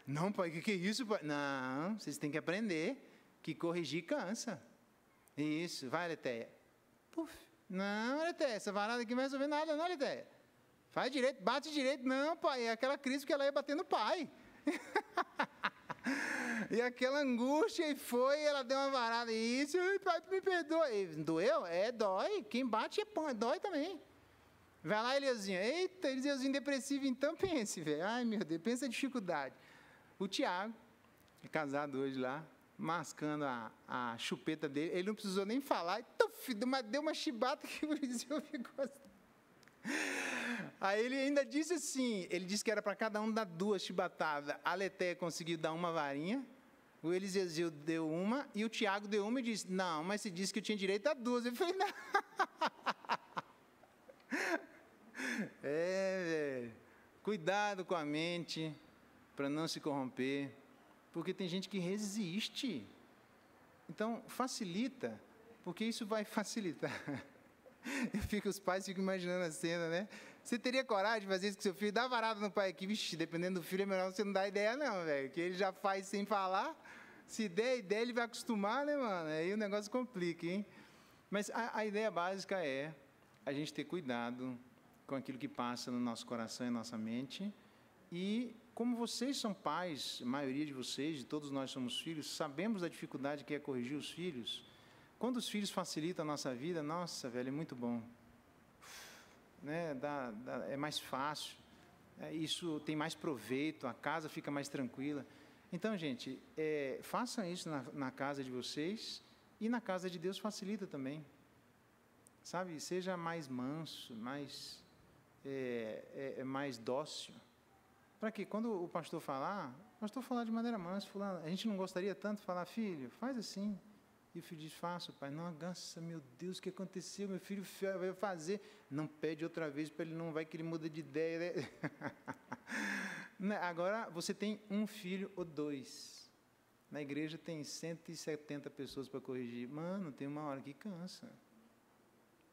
Não, pai, o que é isso, pai? Não, vocês têm que aprender que corrigir cansa. Isso, vai, Letéia. Puf, não, Letéia, essa varada aqui não vai resolver nada, não, Letéia. Faz direito, bate direito. Não, pai, é aquela crise que ela ia bater no pai. E aquela angústia, e foi, ela deu uma varada. Isso, pai, me perdoa. E, doeu? Dói. Quem bate dói também. Vai lá, Eliseuzinho. Eita, Eliseuzinho depressivo, então pense, velho. Ai, meu Deus, pensa a dificuldade. O Tiago, é casado hoje lá, mascando a chupeta dele. Ele não precisou nem falar. Deu uma chibata que o Eliseu ficou assim. Aí ele ainda disse assim, ele disse que era para cada um dar 2 chibatadas. A Letéia conseguiu dar uma varinha, o Eliseu deu uma, e o Tiago deu uma e disse, não, mas você disse que eu tinha direito a 2. Eu falei, não. Velho, cuidado com a mente, para não se corromper, porque tem gente que resiste. Então, facilita, porque isso vai facilitar. Os pais ficam imaginando a cena, né? Você teria coragem de fazer isso com seu filho? Dá varada no pai aqui, vixe, dependendo do filho, é melhor você não dar ideia não, velho, que ele já faz sem falar, se der ideia ele vai acostumar, né, mano? Aí o negócio complica, hein? Mas a ideia básica é a gente ter cuidado com aquilo que passa no nosso coração e nossa mente, e como vocês são pais, a maioria de vocês, de todos nós somos filhos, sabemos da dificuldade que é corrigir os filhos. Quando os filhos facilitam a nossa vida, nossa, velho, é muito bom. Né? É mais fácil, isso tem mais proveito, a casa fica mais tranquila. Então, gente, façam isso na casa de vocês, e na casa de Deus facilita também. Sabe, seja mais manso, mais dócil. Para que quando o pastor falar de maneira mansa, fulano, a gente não gostaria tanto de falar, filho, faz assim. E o filho diz, faço, pai. Nossa, meu Deus, o que aconteceu? Meu filho vai fazer. Não pede outra vez, para ele não vai que ele muda de ideia. Né? Agora, você tem 1 filho ou 2. Na igreja tem 170 pessoas para corrigir. Mano, tem uma hora que cansa.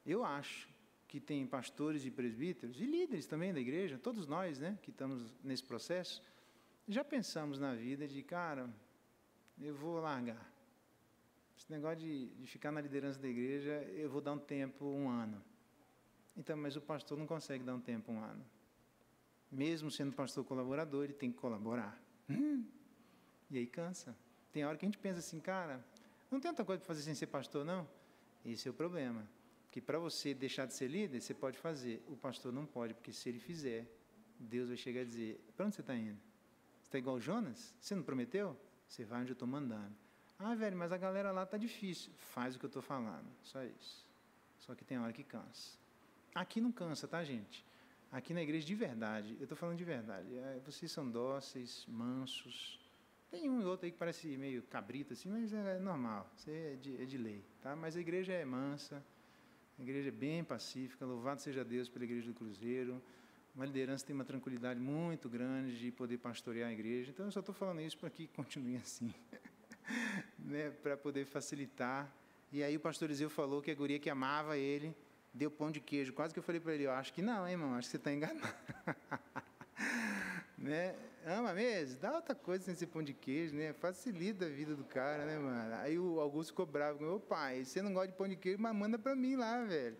Eu acho que tem pastores e presbíteros, e líderes também da igreja, todos nós, né, que estamos nesse processo, já pensamos na vida de, cara, eu vou largar. Esse negócio de ficar na liderança da igreja, eu vou dar um tempo, 1 ano. Então, mas o pastor não consegue dar um tempo, 1 ano. Mesmo sendo pastor colaborador, ele tem que colaborar. E aí cansa. Tem hora que a gente pensa assim, cara, não tem outra coisa para fazer sem ser pastor, não? Esse é o problema. Que para você deixar de ser líder, você pode fazer. O pastor não pode, porque se ele fizer, Deus vai chegar a dizer, para onde você está indo? Você está igual o Jonas? Você não prometeu? Você vai onde eu estou mandando. Ah, velho, mas a galera lá está difícil. Faz o que eu estou falando, só isso. Só que tem hora que cansa. Aqui não cansa, tá, gente? Aqui na igreja de verdade, eu estou falando de verdade. Vocês são dóceis, mansos. Tem um e outro aí que parece meio cabrito, assim, mas é normal, isso é de lei, tá? Mas a igreja é mansa, a igreja é bem pacífica, louvado seja Deus pela igreja do Cruzeiro. Uma liderança tem uma tranquilidade muito grande de poder pastorear a igreja. Então, eu só estou falando isso para que continue assim. Né, para poder facilitar E aí o pastor Eliseu falou que a guria que amava ele deu pão de queijo. Quase que eu falei para ele, eu acho que não, hein, irmão, acho que você está enganado. Né? Ama mesmo? Dá outra coisa sem ser pão de queijo, né? Facilita a vida do cara, né, mano? Aí o Augusto ficou bravo. Ô, pai, você não gosta de pão de queijo, mas manda para mim lá, velho.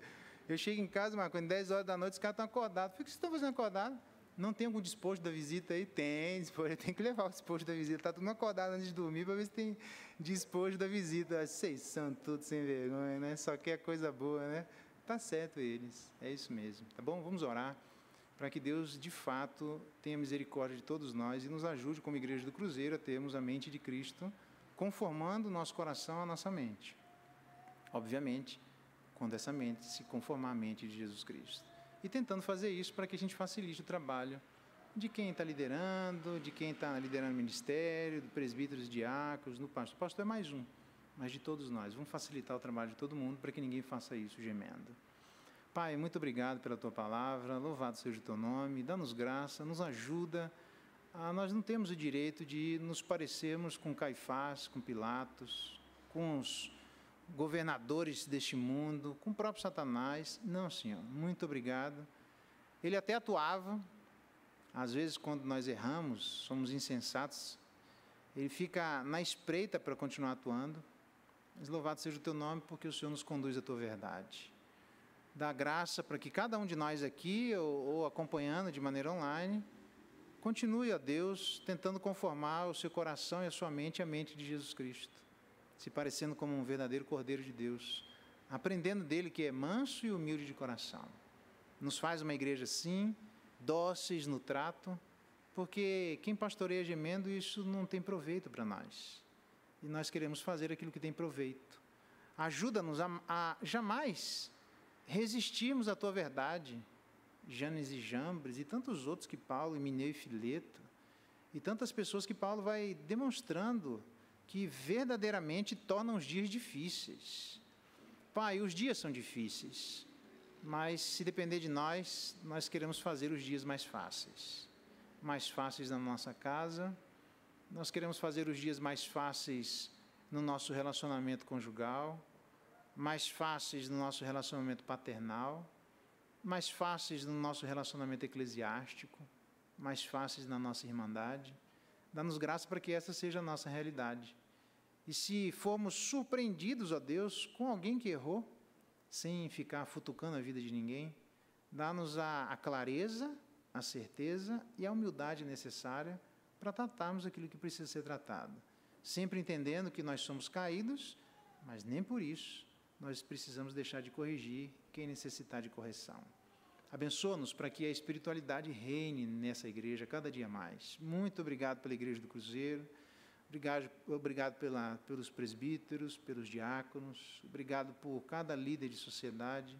Eu chego em casa, Marco, 10 horas da noite, os caras estão acordados. O que vocês estão fazendo acordados? Não tem algum despojo da visita aí? Tem, tem que levar o despojo da visita. Está tudo acordado antes de dormir para ver se tem despojo da visita. Vocês são todos sem vergonha, né? Só quer coisa boa, né? Tá certo eles, é isso mesmo. Tá bom? Vamos orar para que Deus, de fato, tenha misericórdia de todos nós e nos ajude, como Igreja do Cruzeiro, a termos a mente de Cristo, conformando o nosso coração à nossa mente. Obviamente, quando essa mente se conformar à mente de Jesus Cristo. E tentando fazer isso para que a gente facilite o trabalho de quem está liderando, de quem está liderando o ministério, do presbíteros, diáconos, do pastor. O pastor é mais um, mas de todos nós. Vamos facilitar o trabalho de todo mundo para que ninguém faça isso gemendo. Pai, muito obrigado pela Tua palavra, louvado seja o Teu nome, dá-nos graça, nos ajuda. Nós não temos o direito de nos parecermos com Caifás, com Pilatos, com os governadores deste mundo, com o próprio Satanás. Não, Senhor, muito obrigado. Ele até atuava, às vezes quando nós erramos, somos insensatos, ele fica na espreita para continuar atuando, mas louvado seja o Teu nome, porque o Senhor nos conduz à Tua verdade. Dá graça para que cada um de nós aqui, ou acompanhando de maneira online, continue, ó Deus, tentando conformar o seu coração e a sua mente à mente de Jesus Cristo, se parecendo como um verdadeiro Cordeiro de Deus, aprendendo dele que é manso e humilde de coração. Nos faz uma igreja assim, dóceis no trato, porque quem pastoreia gemendo, isso não tem proveito para nós. E nós queremos fazer aquilo que tem proveito. Ajuda-nos a jamais resistirmos à Tua verdade, Janes e Jambres, e tantos outros que Paulo, e Mineu e Fileto, e tantas pessoas que Paulo vai demonstrando que verdadeiramente tornam os dias difíceis. Pai, os dias são difíceis, mas se depender de nós, nós queremos fazer os dias mais fáceis na nossa casa, nós queremos fazer os dias mais fáceis no nosso relacionamento conjugal, mais fáceis no nosso relacionamento paternal, mais fáceis no nosso relacionamento eclesiástico, mais fáceis na nossa irmandade. Dá-nos graça para que essa seja a nossa realidade. E se formos surpreendidos, ó Deus, com alguém que errou, sem ficar futucando a vida de ninguém, dá-nos a clareza, a certeza e a humildade necessária para tratarmos aquilo que precisa ser tratado. Sempre entendendo que nós somos caídos, mas nem por isso nós precisamos deixar de corrigir quem necessitar de correção. Abençoa-nos para que a espiritualidade reine nessa igreja cada dia mais. Muito obrigado pela Igreja do Cruzeiro, obrigado pelos presbíteros, pelos diáconos, obrigado por cada líder de sociedade,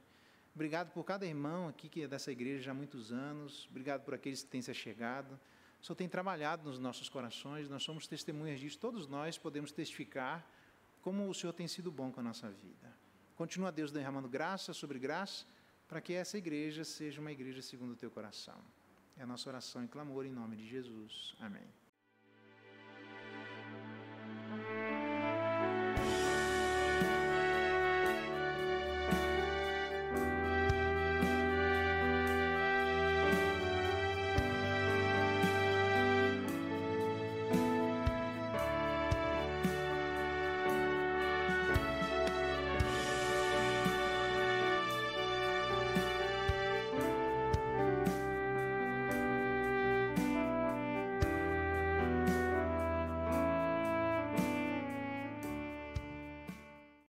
obrigado por cada irmão aqui que é dessa igreja já há muitos anos, obrigado por aqueles que têm se achegado. O Senhor tem trabalhado nos nossos corações, nós somos testemunhas disso, todos nós podemos testificar como o Senhor tem sido bom com a nossa vida. Continua, Deus, derramando graça sobre graça, para que essa igreja seja uma igreja segundo o Teu coração. É a nossa oração e clamor em nome de Jesus. Amém.